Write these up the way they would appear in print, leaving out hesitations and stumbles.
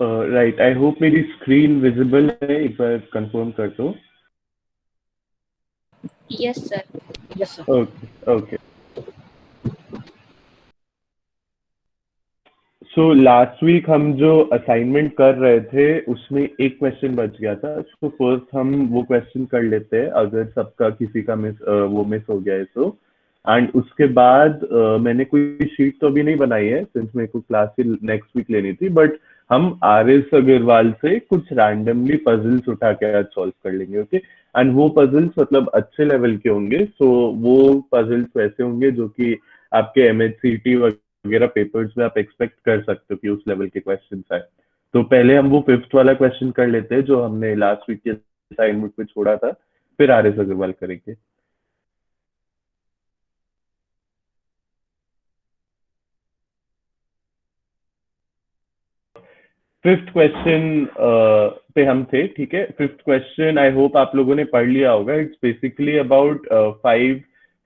Right, I hope मेरी screen visible है, एक बार कंफर्म कर दो। Yes sir. Yes sir. Okay okay. So last week हम जो असाइनमेंट कर रहे थे उसमें एक क्वेश्चन बच गया था, सो फर्स्ट हम वो क्वेश्चन कर लेते हैं अगर सबका किसी का वो मिस हो गया है तो। एंड उसके बाद मैंने कोई शीट तो अभी नहीं बनाई है सिंस मेरे को क्लास ही नेक्स्ट वीक लेनी थी, बट हम आर एस अग्रवाल से कुछ रैंडमली पजल्स उठा के आज सॉल्व कर लेंगे, ओके। एंड वो पजल्स मतलब अच्छे लेवल के होंगे, सो वो पजल्स वैसे होंगे जो कि आपके एमएचसीटी वगैरह पेपर्स में आप एक्सपेक्ट कर सकते हो कि उस लेवल के क्वेश्चन आए। तो पहले हम वो फिफ्थ वाला क्वेश्चन कर लेते हैं जो हमने लास्ट वीक के असाइनमेंट में छोड़ा था, फिर आर एस अग्रवाल करेंगे। फिफ्थ क्वेश्चन पे हम थे, ठीक है। फिफ्थ क्वेश्चन आई होप आप लोगों ने पढ़ लिया होगा। इट्स बेसिकली अबाउट 5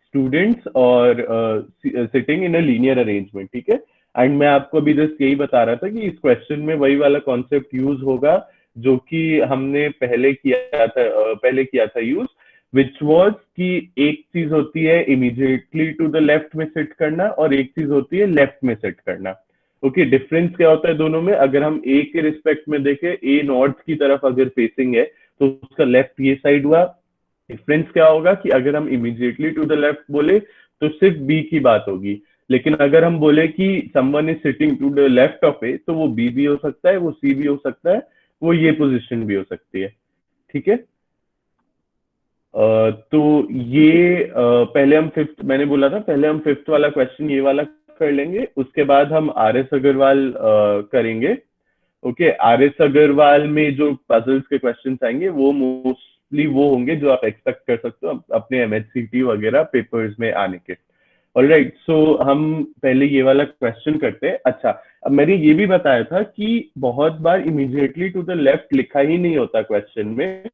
स्टूडेंट्स और sitting in a linear arrangement, ठीक है। एंड मैं आपको अभी जस्ट यही बता रहा था कि इस क्वेश्चन में वही वाला कॉन्सेप्ट यूज होगा जो कि हमने पहले किया था यूज, विच वॉज कि एक चीज होती है इमीडिएटली टू द लेफ्ट में सेट करना और एक चीज होती है लेफ्ट में सेट करना। ओके, डिफरेंस क्या होता है दोनों में? अगर हम ए के रिस्पेक्ट में देखें, ए नॉर्थ की तरफ अगर फेसिंग है तो उसका लेफ्ट ये साइड हुआ। डिफरेंस क्या होगा कि अगर हम इमीडिएटली टू द लेफ्ट बोले तो सिर्फ बी की बात होगी, लेकिन अगर हम बोले कि someone is sitting to the left of A तो वो बी भी हो सकता है, वो सी भी हो सकता है, वो ये पोजीशन भी हो सकती है, ठीक है। तो ये पहले हम फिफ्थ, मैंने बोला था पहले हम फिफ्थ वाला क्वेश्चन ये वाला कर लेंगे, उसके बाद हम आर एस अग्रवाल करेंगे। ओके, आर एस अग्रवाल में जो पजल्स के क्वेश्चंस आएंगे वो मोस्टली वो होंगे जो आप एक्सपेक्ट कर सकते हो अपने एमएचसीटी वगैरह पेपर्स में आने के। ऑलराइट, सो हम पहले ये वाला क्वेश्चन करते हैं। अच्छा, अब मैंने ये भी बताया था कि बहुत बार इमीडिएटली टू द लेफ्ट लिखा ही नहीं होता क्वेश्चन में,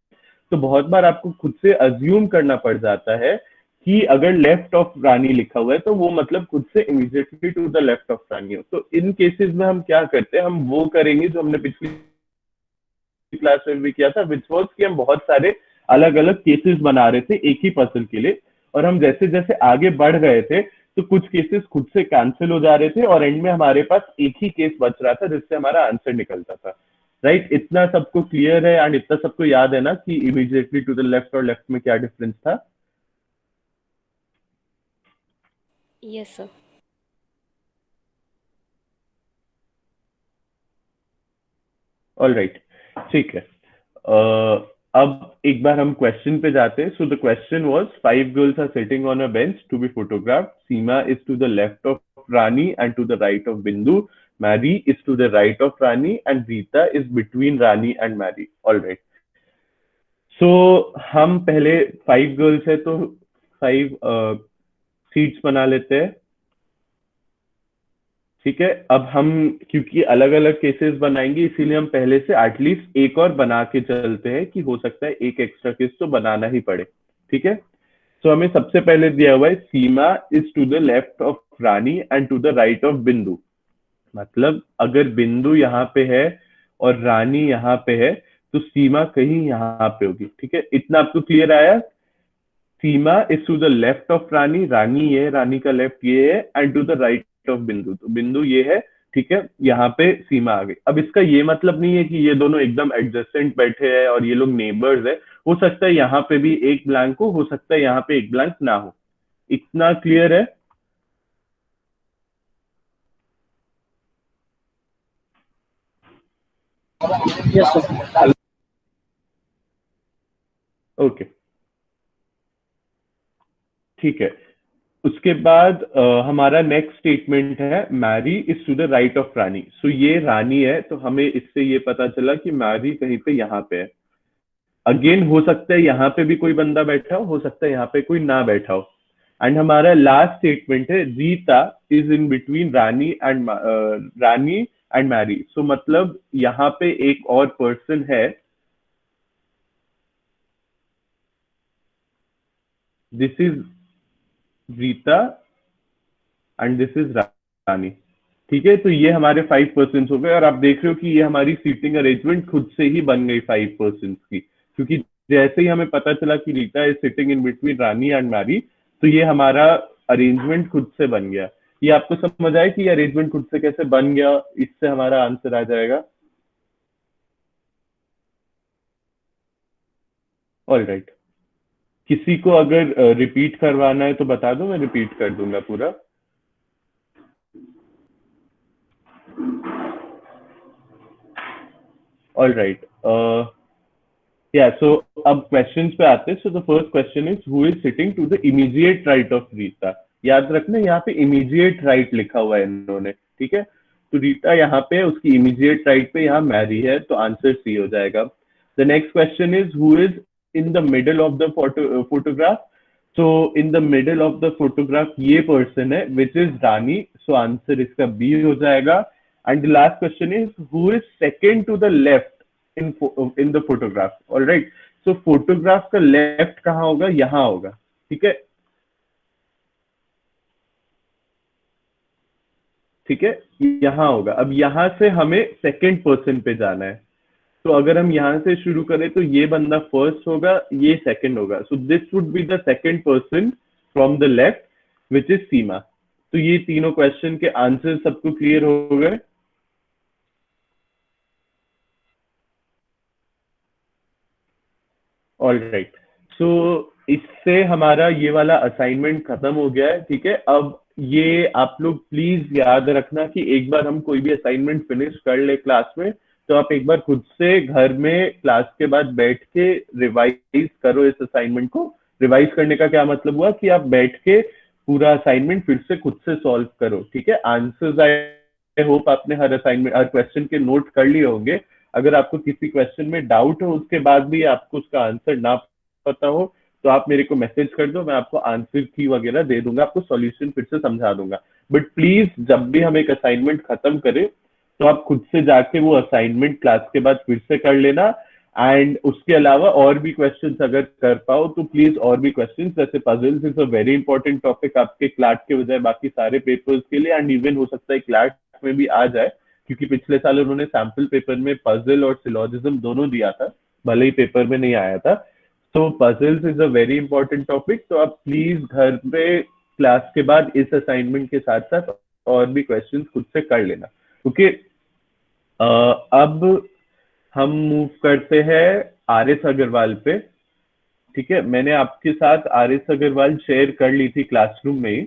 तो बहुत बार आपको खुद से अज्यूम करना पड़ जाता है कि अगर लेफ्ट ऑफ रानी लिखा हुआ है तो वो मतलब खुद से immediately to the left of Rani हो। तो इन केसेस में हम क्या करते हैं, हम वो करेंगे जो हमने पिछली क्लास में भी किया था, विच वॉज कि हम बहुत सारे अलग अलग केसेस बना रहे थे एक ही पजल के लिए, और हम जैसे जैसे आगे बढ़ रहे थे तो कुछ केसेस खुद से कैंसिल हो जा रहे थे और एंड में हमारे पास एक ही केस बच रहा था जिससे हमारा आंसर निकलता था। राइट, इतना सबको क्लियर है एंड इतना सबको याद है ना कि इमीडिएटली टू द लेफ्ट और लेफ्ट में क्या डिफरेंस था? Yes sir. ऑल राइट, ठीक है। अब एक बार हम क्वेश्चन पे जाते हैं। So the question was 5 girls are sitting on a bench to be photographed. Seema is to the left of Rani and to the right of Bindu. Mary is to the right of Rani and Rita is between Rani and Mary. All right, so हम पहले 5 girls है तो 5 seats बना लेते हैं, ठीक है। अब हम क्योंकि अलग अलग केसेस बनाएंगे इसीलिए हम पहले से एटलीस्ट एक और बना के चलते हैं कि हो सकता है एक एक्स्ट्रा केस तो बनाना ही पड़े, ठीक है। तो हमें सबसे पहले दिया हुआ है Seema is to the left of Rani and to the right of Bindu. मतलब अगर बिंदु यहाँ पे है और रानी यहाँ पे है तो सीमा कहीं यहाँ पे होगी, ठीक है। इतना आपको क्लियर आया? Seema is to the left of Rani, Rani ये है, रानी का लेफ्ट ये है, and to the right of Bindu, तो बिंदु ये है, ठीक है। यहाँ पे सीमा आ गई। अब इसका ये मतलब नहीं है कि ये दोनों एकदम एडजेसेंट बैठे हैं और ये लोग नेबर्स है। हो सकता है यहाँ पे भी एक ब्लैंक हो सकता है यहाँ पे एक ब्लैंक ना हो। इतना क्लियर है? Yes sir. ओके, ठीक है। उसके बाद हमारा नेक्स्ट स्टेटमेंट है Mary is to the right of Rani. So ये रानी है तो हमें इससे ये पता चला कि मैरी कहीं पे यहाँ पे है। अगेन हो सकता है यहाँ पे भी कोई बंदा बैठा हो सकता है यहाँ पे कोई ना बैठा हो। एंड हमारा लास्ट स्टेटमेंट है Rita is in between Rani and Mary. So मतलब यहाँ पे एक और पर्सन है, this is Rita and this is Rani, ठीक है, तो ये हमारे 5% हो गए, और आप देख रहे हो कि ये हमारी सीटिंग अरेंजमेंट खुद से ही बन गई 5% की, क्योंकि जैसे ही हमें पता चला कि Rita is sitting in between Rani and Mary, तो ये हमारा अरेंजमेंट खुद से बन गया। ये आपको समझ आया कि ये अरेंजमेंट खुद से कैसे बन गया, इससे हमारा आंसर आ जाएगा। ऑल राइट, किसी को अगर रिपीट करवाना है तो बता दो, मैं रिपीट कर दूंगा पूरा। ऑल राइट, yeah, so अब क्वेश्चंस पे आते हैं। So the first question is who is sitting to the immediate right of Rita. याद रखना यहाँ पे इमीडिएट राइट लिखा हुआ है इन्होंने, ठीक है। तो रीता यहाँ पे उसकी इमीडिएट राइट पे यहाँ मैरी है, तो आंसर सी हो जाएगा। The next question is who is in the middle of the photograph. So in the middle of the photograph ये पर्सन है which is Rani, so answer इसका बी हो जाएगा। And the last question is who is second to the left in the photograph. All right, so photograph का left कहाँ होगा, यहाँ होगा, ठीक है। ठीक है, यहाँ होगा। अब यहाँ से हमें सेकंड पर्सन पे जाना है, तो अगर हम यहाँ से शुरू करें तो ये बंदा फर्स्ट होगा, ये सेकंड होगा, so this would be the second person from the left which is Seema. तो ये तीनों क्वेश्चन के आंसर सबको क्लियर हो गए। ऑल राइट, सो इससे हमारा ये वाला असाइनमेंट खत्म हो गया है, ठीक है। अब ये आप लोग प्लीज याद रखना कि एक बार हम कोई भी असाइनमेंट फिनिश कर ले क्लास में, तो आप एक बार खुद से घर में क्लास के बाद बैठ के रिवाइज करो इस असाइनमेंट को। रिवाइज करने का क्या मतलब हुआ कि आप बैठ के पूरा असाइनमेंट फिर से खुद से सॉल्व करो, ठीक है। आंसर्स आई होप आपने हर असाइनमेंट हर क्वेश्चन के नोट कर लिए होंगे। अगर आपको किसी क्वेश्चन में डाउट हो, उसके बाद भी आपको उसका आंसर ना पता हो, तो आप मेरे को मैसेज कर दो, मैं आपको आंसर की वगैरह दे दूंगा, आपको सॉल्यूशन फिर से समझा दूंगा। बट प्लीज जब भी हम एक असाइनमेंट खत्म करें, तो आप खुद से जाके वो असाइनमेंट क्लास के बाद फिर से कर लेना। एंड उसके अलावा और भी क्वेश्चंस अगर कर पाओ तो प्लीज और भी क्वेश्चंस, जैसे puzzles is a very important topic आपके क्लाट के बजाय बाकी सारे पेपर्स के लिए, एंड इवन हो सकता है क्लाट में भी आ जाए, क्योंकि पिछले साल उन्होंने सैम्पल पेपर में पजल और सिलोजिज्म दोनों दिया था, भले ही पेपर में नहीं आया था। तो puzzles is a very important topic, तो आप प्लीज घर पे क्लास के बाद इस असाइनमेंट के साथ साथ और भी क्वेश्चंस खुद से कर लेना, ओके। अब हम मूव करते हैं आर एस अग्रवाल पे, ठीक है। मैंने आपके साथ आर एस अग्रवाल शेयर कर ली थी क्लासरूम में ही,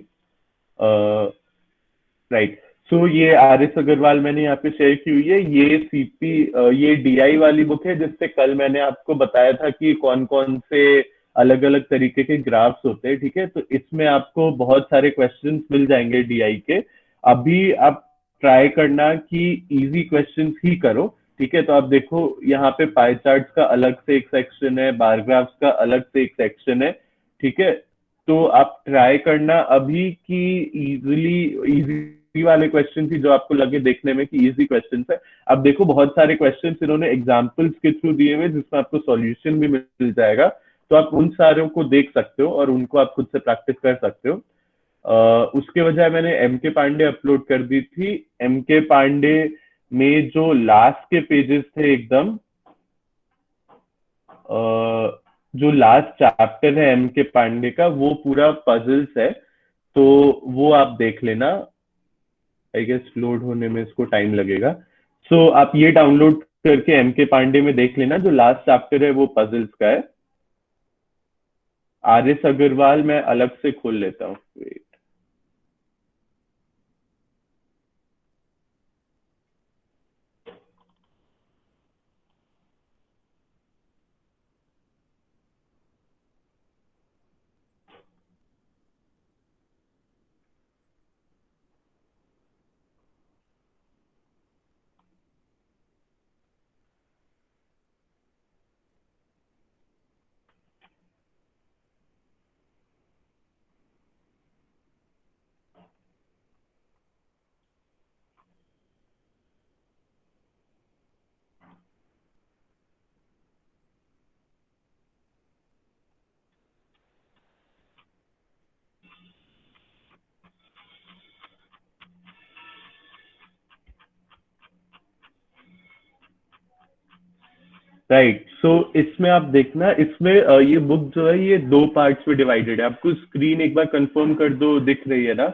राइट। सो ये आर एस अग्रवाल मैंने यहाँ पे शेयर की हुई है। ये सीपी ये डीआई वाली बुक है, जिससे कल मैंने आपको बताया था कि कौन कौन से अलग अलग तरीके के ग्राफ्स होते हैं, ठीक है। तो इसमें आपको बहुत सारे क्वेश्चंस मिल जाएंगे डीआई के। अभी आप ट्राई करना कि इजी क्वेश्चंस ही करो, ठीक है। तो आप देखो यहाँ पे पाई चार्ट्स का अलग से एक सेक्शन है, बार ग्राफ्स का अलग से एक सेक्शन है, ठीक है। तो आप ट्राई करना अभी कि इजी वाले क्वेश्चन थी जो आपको लगे देखने में कि इजी क्वेश्चन है। अब देखो बहुत सारे क्वेश्चन इन्होंने एग्जाम्पल्स के थ्रू दिए हुए, जिसमें आपको सॉल्यूशन भी मिल जाएगा, तो आप उन सारों को देख सकते हो और उनको आप खुद से प्रैक्टिस कर सकते हो। उसके बजाय मैंने एम के पांडे अपलोड कर दी थी। एम के पांडे में जो लास्ट के पेजेस थे एकदम, जो लास्ट चैप्टर है एम के पांडे का, वो पूरा पजल्स है, तो वो आप देख लेना। आई गेस लोड होने में इसको टाइम लगेगा। सो आप ये डाउनलोड करके एम के पांडे में देख लेना, जो लास्ट चैप्टर है वो पजल्स का है। आर एस अग्रवाल मैं अलग से खोल लेता हूँ। राइट। सो इसमें आप देखना, इसमें ये बुक जो है ये 2 पार्ट्स में डिवाइडेड है। आपको स्क्रीन एक बार कंफर्म कर दो, दिख रही है ना?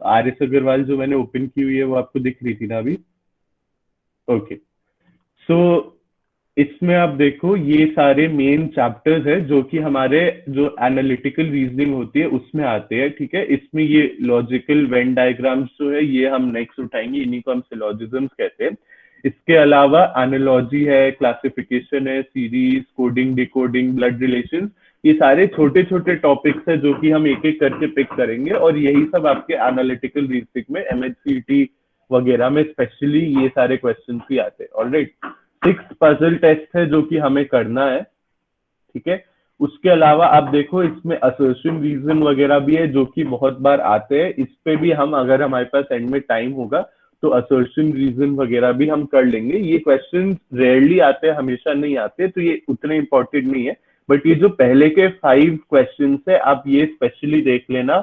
आर एस अग्रवाल जो मैंने ओपन की हुई है वो आपको दिख रही थी ना अभी? ओके। सो इसमें आप देखो ये सारे मेन चैप्टर्स है जो कि हमारे जो एनालिटिकल रीजनिंग होती है उसमें आते हैं, ठीक है। इसमें ये लॉजिकल वेन डायग्राम्स जो है ये हम नेक्स्ट उठाएंगे, इन्हीं को हम सिलॉजिज्म्स कहते हैं। इसके अलावा एनालॉजी है, क्लासिफिकेशन है, series, coding, decoding, blood relations, ये सारे छोटे छोटे टॉपिक्स है जो कि हम एक एक करके पिक करेंगे, और यही सब आपके एनालिटिकल रीजनिंग में एमएचसीटी वगैरह में स्पेशली ये सारे क्वेश्चन भी आते हैं। ऑलराइट। 6 पजल टेस्ट है जो कि हमें करना है, ठीक है। उसके अलावा आप देखो इसमें असर्शन रीजन वगैरह भी है जो कि बहुत बार आते हैं। इस पे भी हम, अगर हमारे पास एंड में टाइम होगा तो असर्शन रीजन वगैरह भी हम कर लेंगे। ये क्वेश्चन रेयरली आते हैं, हमेशा नहीं आते, तो ये उतने इंपॉर्टेंट नहीं है। बट ये जो पहले के 5 क्वेश्चन है आप ये स्पेशली देख लेना,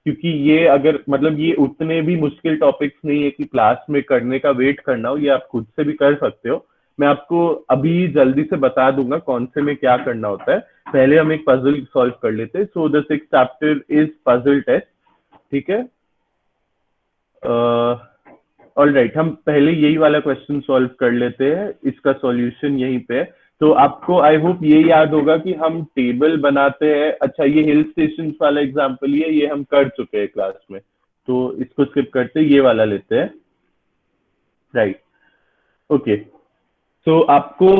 क्योंकि ये अगर मतलब ये उतने भी मुश्किल टॉपिक्स नहीं है कि क्लास में करने का वेट करना हो, ये आप खुद से भी कर सकते हो। मैं आपको अभी जल्दी से बता दूंगा कौन से में क्या करना होता है। पहले हम एक पजल सॉल्व कर लेते हैं। So the 6th chapter is puzzle test, ठीक है। ऑलराइट, हम पहले यही वाला क्वेश्चन सॉल्व कर लेते हैं, इसका सॉल्यूशन यहीं पे है। तो आपको आई होप ये याद होगा कि हम टेबल बनाते हैं। अच्छा, ये हिल स्टेशन वाला एग्जांपल ये हम कर चुके हैं क्लास में, तो इसको स्किप करते ये वाला लेते हैं। Right, okay. तो आपको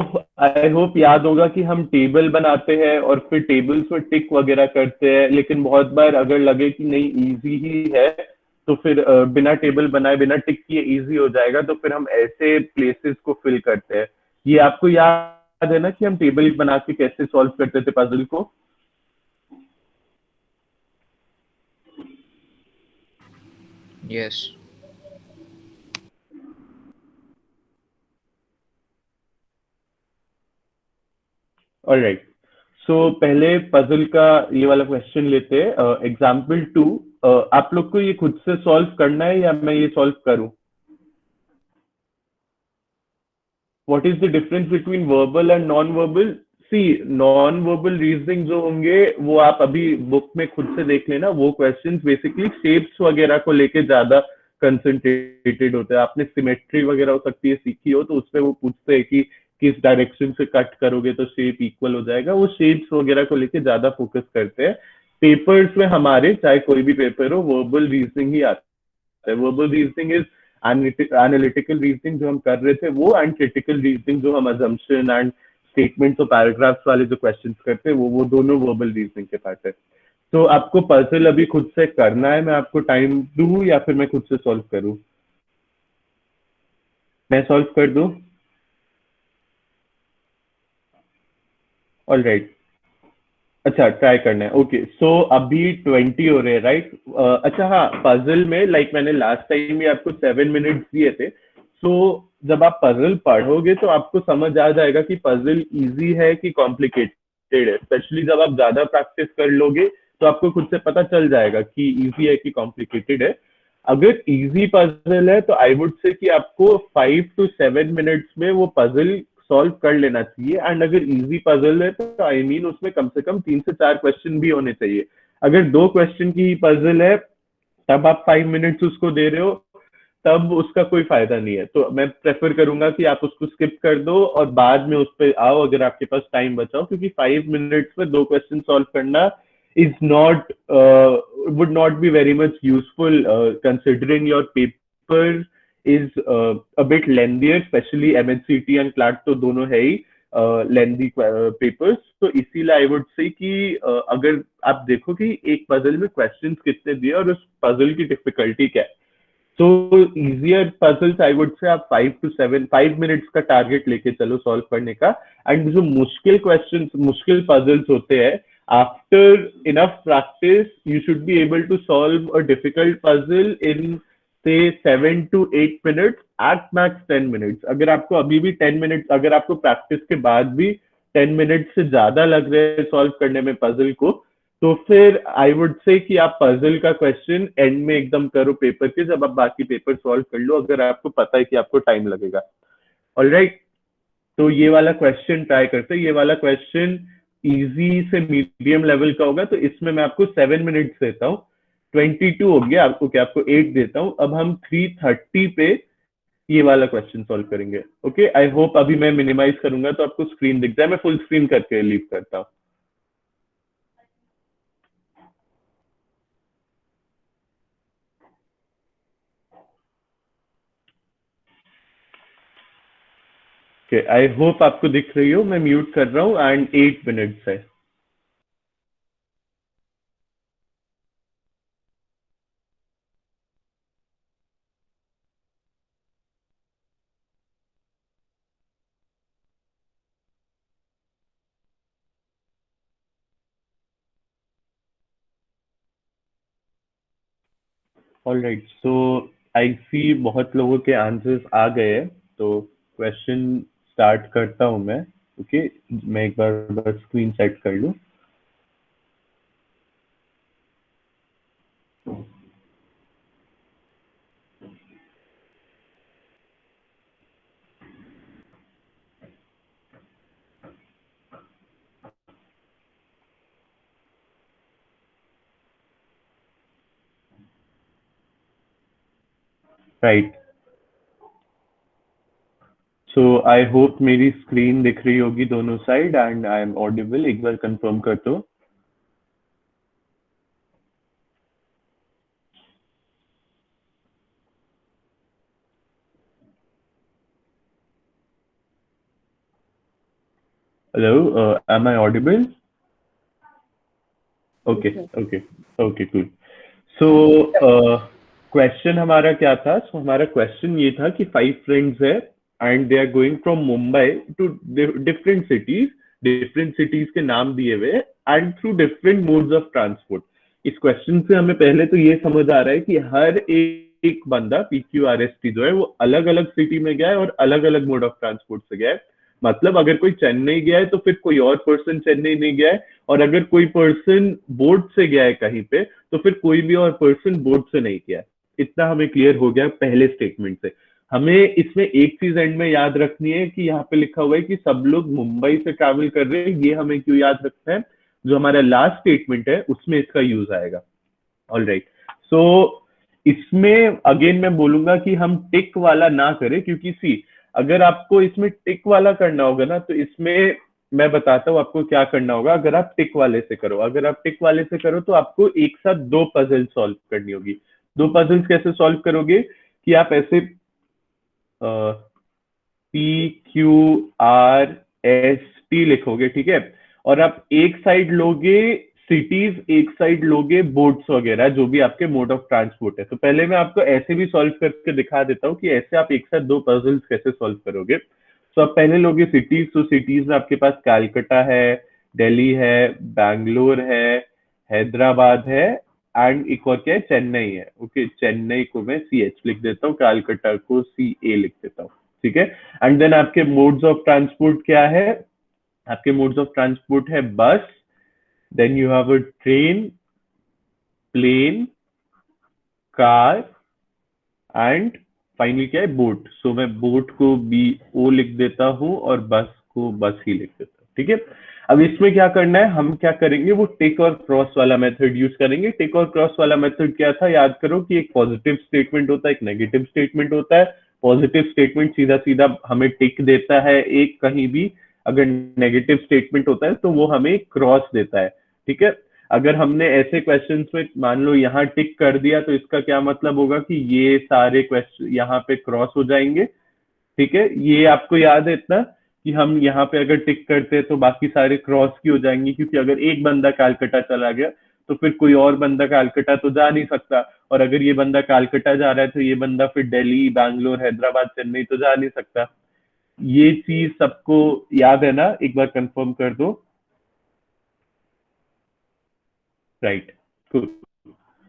आई होप याद होगा कि हम टेबल बनाते हैं और फिर टेबल्स में टिक वगैरह करते हैं, लेकिन बहुत बार अगर लगे कि नहीं इजी ही है तो फिर बिना टेबल बनाए बिना टिक किए इजी हो जाएगा, तो फिर हम ऐसे प्लेसेस को फिल करते हैं। ये आपको याद है ना कि हम टेबल बना के कैसे सॉल्व करते थे पजल को? यस। ऑलराइट। सो पहले पजल का ये वाला क्वेश्चन लेते हैं, एग्जाम्पल 2। आप लोग को ये खुद से सॉल्व करना है या मैं ये सॉल्व करूं? What is the difference between verbal and non verbal? See, non verbal reasoning जो होंगे वो आप अभी बुक में खुद से देख लेना। वो क्वेश्चंस बेसिकली शेप्स वगैरह को लेके ज्यादा कंसंट्रेटेड होते हैं। आपने सिमेट्री वगैरह हो सकती है सीखी हो, तो उसमें वो पूछते हैं कि किस डायरेक्शन से कट करोगे तो शेप इक्वल हो जाएगा। वो शेप्स वगैरह को लेके ज्यादा फोकस करते हैं। पेपर्स में हमारे चाहे कोई भी पेपर हो, वर्बल रीजनिंग ही आता है। Verbal reasoning is analytical reasoning जो हम कर रहे थे वो, एंड क्रिटिकल रीजनिंग जो हम अजम्पशन एंड स्टेटमेंट्स और पैराग्राफ्स वाले जो क्वेश्चंस करते हैं वो दोनों वर्बल रीजनिंग के पार्ट है। तो आपको पजल अभी खुद से करना है, मैं आपको टाइम दूं या फिर मैं खुद से सॉल्व करूं? मैं सॉल्व कर दूं? ऑलराइट, अच्छा ट्राई करना है। ओके, सो अभी 20 हो रहे हैं, राइट? अच्छा हाँ, पजल में लाइक मैंने लास्ट टाइम भी आपको 7 मिनट्स दिए थे। सो जब आप पजल पढ़ोगे तो आपको समझ आ जाएगा कि पजल इजी है कि कॉम्प्लिकेटेड है। स्पेशली जब आप ज्यादा प्रैक्टिस कर लोगे तो आपको खुद से पता चल जाएगा कि इजी है कि कॉम्प्लिकेटेड है। अगर इजी पजल है तो आई वुड से कि आपको 5 to 7 मिनट्स में वो पजल सॉल्व कर लेना चाहिए। एंड अगर इजी पजल है तो आई मीन उसमें कम से कम 3 से 4 क्वेश्चन भी होने चाहिए। अगर 2 क्वेश्चन की पजल है तब आप 5 मिनट्स उसको दे रहे हो, तब उसका कोई फायदा नहीं है। तो मैं प्रेफर करूंगा कि आप उसको स्किप कर दो और बाद में उस पर आओ अगर आपके पास टाइम बचाओ, क्योंकि 5 मिनट्स में 2 क्वेश्चन सॉल्व करना is not would not be very much useful, considering your paper is a bit lengthier, especially MHCT and CLAT तो दोनों है ही लेंदी पेपर्स। तो इसीलिए आई वुड से कि अगर आप देखो कि एक पजल में क्वेश्चंस कितने दिए और उस पजल की डिफिकल्टी क्या है, तो easier puzzles I would say आप 5 मिनट्स का टारगेट लेके चलो सॉल्व करने का। एंड जो मुश्किल क्वेश्चंस, मुश्किल पजल्स होते हैं, after enough practice you should be able to solve a difficult puzzle in से 7 to 8 minutes, at max 10 minutes. अगर आपको अभी भी 10 मिनट्स, अगर आपको प्रैक्टिस के बाद भी 10 मिनट से ज्यादा लग रहे हैं सॉल्व करने में पजल को, तो फिर आई वुड से कि आप पजल का क्वेश्चन एंड में एकदम करो पेपर के, जब आप बाकी पेपर सॉल्व कर लो, अगर आपको पता है कि आपको टाइम लगेगा। ऑलराइट, तो ये वाला क्वेश्चन ट्राई करते हैं। ये वाला क्वेश्चन इजी से मीडियम लेवल का होगा, तो इसमें मैं आपको 7 मिनट्स देता हूँ। 22 हो गया आपको, क्या आपको 8 देता हूँ। अब हम 3:30 पे ये वाला क्वेश्चन सॉल्व करेंगे। ओके, आई होप अभी मैं मिनिमाइज करूंगा तो आपको स्क्रीन दिख जाए। मैं फुल स्क्रीन करके लीव करता हूँ। ओके, आई होप आपको दिख रही हो। मैं म्यूट कर रहा हूँ एंड 8 मिनट्स है। ऑलराइट, सो आई सी बहुत लोगों के आंसर्स आ गए हैं, तो क्वेश्चन स्टार्ट करता हूं मैं। ओके, मैं एक बार बस स्क्रीन सेट कर लूं। राइट, सो आई होप मेरी स्क्रीन दिख रही होगी दोनों side and I am audible. एक बार कंफर्म कर दो। Hello, am I audible? Okay okay okay, cool. So question हमारा क्या था? सो हमारा क्वेश्चन ये था कि 5 फ्रेंड्स है and they are going from Mumbai to different cities. Different cities के नाम दिए हुए and through different modes of transport. इस क्वेश्चन से हमें पहले तो ये समझ आ रहा है कि हर एक बंदा PQRST जो है वो अलग अलग सिटी में गया है और अलग अलग मोड ऑफ ट्रांसपोर्ट से गया है। मतलब अगर कोई चेन्नई गया है तो फिर कोई और पर्सन चेन्नई नहीं गया है, और अगर कोई पर्सन बोट से गया है कहीं पे तो फिर कोई भी और पर्सन बोट से नहीं गया है। इतना हमें क्लियर हो गया पहले स्टेटमेंट से। हमें इसमें एक चीज एंड में याद रखनी है कि यहाँ पे लिखा हुआ है कि सब लोग मुंबई से ट्रैवल कर रहे हैं। ये हमें क्यों याद रखना है? जो हमारा लास्ट स्टेटमेंट है उसमें इसका यूज आएगा। ऑलराइट, सो इसमें अगेन मैं बोलूंगा कि हम टिक वाला ना करें, क्योंकि सी अगर आपको इसमें टिक वाला करना होगा ना तो इसमें मैं बताता हूँ आपको क्या करना होगा। अगर आप टिक वाले से करो, अगर आप टिक वाले से करो तो आपको एक साथ 2 पजल सॉल्व करनी होगी। 2 पजल्स कैसे सॉल्व करोगे कि आप ऐसे PQRST लिखोगे, ठीक है, और आप एक साइड लोगे सिटीज, एक साइड लोगे बोट्स वगैरह, जो भी आपके मोड ऑफ ट्रांसपोर्ट है। तो पहले मैं आपको ऐसे भी सॉल्व करके दिखा देता हूँ कि ऐसे आप एक साथ 2 पजल्स कैसे सॉल्व करोगे। तो आप पहले लोगे सिटीज, तो सिटीज में आपके पास कैलकाटा है, दिल्ली है, बैंगलोर है, हैदराबाद है एंड एक और क्या है, चेन्नई है। ओके, चेन्नई को मैं CH लिख देता हूँ, कैलकाटा को CA लिख देता हूँ, ठीक है। एंड देन आपके मोड्स ऑफ ट्रांसपोर्ट क्या है? आपके मोड्स ऑफ ट्रांसपोर्ट है bus, then you have a train, plane, car and finally क्या है, बोट। सो मैं बोट को BO लिख देता हूँ और बस को बस ही लिख देता हूँ, ठीक है। अब इसमें क्या करना है, हम क्या करेंगे, वो टिक और क्रॉस वाला मेथड यूज करेंगे। टिक और क्रॉस वाला मेथड क्या था, याद करो कि एक पॉजिटिव स्टेटमेंट होता है, एक नेगेटिव स्टेटमेंट होता है। पॉजिटिव स्टेटमेंट सीधा सीधा हमें टिक देता है एक कहीं भी, अगर नेगेटिव स्टेटमेंट होता है तो वो हमें क्रॉस देता है, ठीक है। अगर हमने ऐसे क्वेश्चंस में मान लो यहाँ टिक कर दिया तो इसका क्या मतलब होगा कि ये सारे क्वेश्चन यहाँ पे क्रॉस हो जाएंगे, ठीक है। ये आपको याद है इतना कि हम यहाँ पे अगर टिक करते हैं तो बाकी सारे क्रॉस की हो जाएंगे, क्योंकि अगर एक बंदा कैलकाटा चला गया तो फिर कोई और बंदा कैलकाटा तो जा नहीं सकता, और अगर ये बंदा कैलकाटा जा रहा है तो ये बंदा फिर दिल्ली, बैंगलोर, हैदराबाद, चेन्नई तो जा नहीं सकता। ये चीज सबको याद है ना? एक बार कंफर्म कर दो। Right, cool.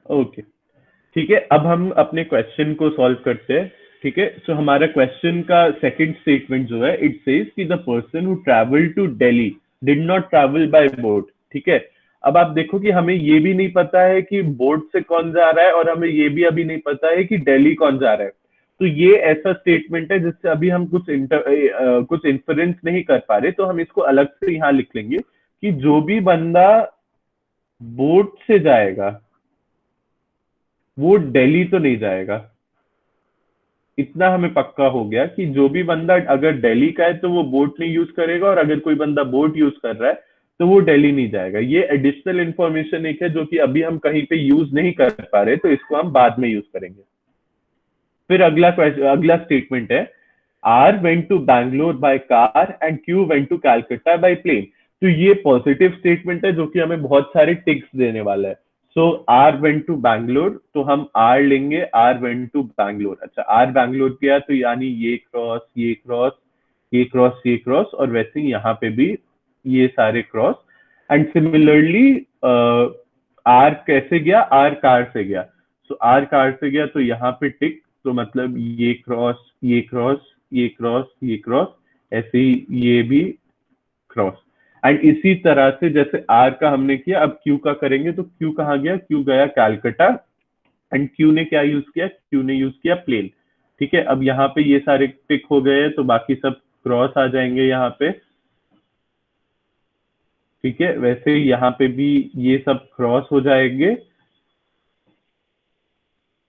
ओके, ठीक है। अब हम अपने क्वेश्चन को सॉल्व करते हैं, ठीक है। सो हमारा क्वेश्चन का सेकंड स्टेटमेंट जो है, इट सेज कि the person who travel to Delhi did not travel by boat, ठीक है। अब आप देखो कि हमें ये भी नहीं पता है कि बोट से कौन जा रहा है, और हमें ये भी अभी नहीं पता है कि दिल्ली कौन जा रहा है। तो ये ऐसा स्टेटमेंट है जिससे अभी हम कुछ इन्फरेंस नहीं कर पा रहे, तो हम इसको अलग से यहाँ लिख लेंगे कि जो भी बंदा बोट से जाएगा वो दिल्ली तो नहीं जाएगा। इतना हमें पक्का हो गया कि जो भी बंदा अगर दिल्ली का है तो वो बोट नहीं यूज करेगा, और अगर कोई बंदा बोट यूज कर रहा है तो वो दिल्ली नहीं जाएगा। ये एडिशनल इंफॉर्मेशन एक है जो कि अभी हम कहीं पे यूज नहीं कर पा रहे, तो इसको हम बाद में यूज करेंगे। फिर अगला स्टेटमेंट है, R went to Bangalore by car and Q went to Calcutta by plane. तो ये पॉजिटिव स्टेटमेंट है जो कि हमें बहुत सारे टिक्स देने वाला है। So R went to Bangalore, तो हम आर लेंगे, आर वेंट टू बैंगलोर। अच्छा, आर बैंगलोर गया तो यानी ये क्रॉस ये क्रॉस ये क्रॉस ये क्रॉस, और वैसे ही यहाँ पे भी ये सारे क्रॉस। एंड सिमिलरली आर कैसे गया, आर कार से गया। सो आर कार से गया तो यहाँ पे टिक, तो मतलब ये क्रॉस ये क्रॉस ये क्रॉस ये क्रॉस, ऐसे ही ये भी क्रॉस। एंड इसी तरह से जैसे आर का हमने किया, अब क्यू का करेंगे। तो क्यू कहाँ गया, क्यू गया कैलकाटा, एंड क्यू ने क्या यूज किया, क्यू ने यूज किया प्लेन। ठीक है, अब यहाँ पे ये सारे टिक हो गए तो बाकी सब क्रॉस आ जाएंगे यहाँ पे। ठीक है, वैसे ही यहाँ पे भी ये सब क्रॉस हो जाएंगे।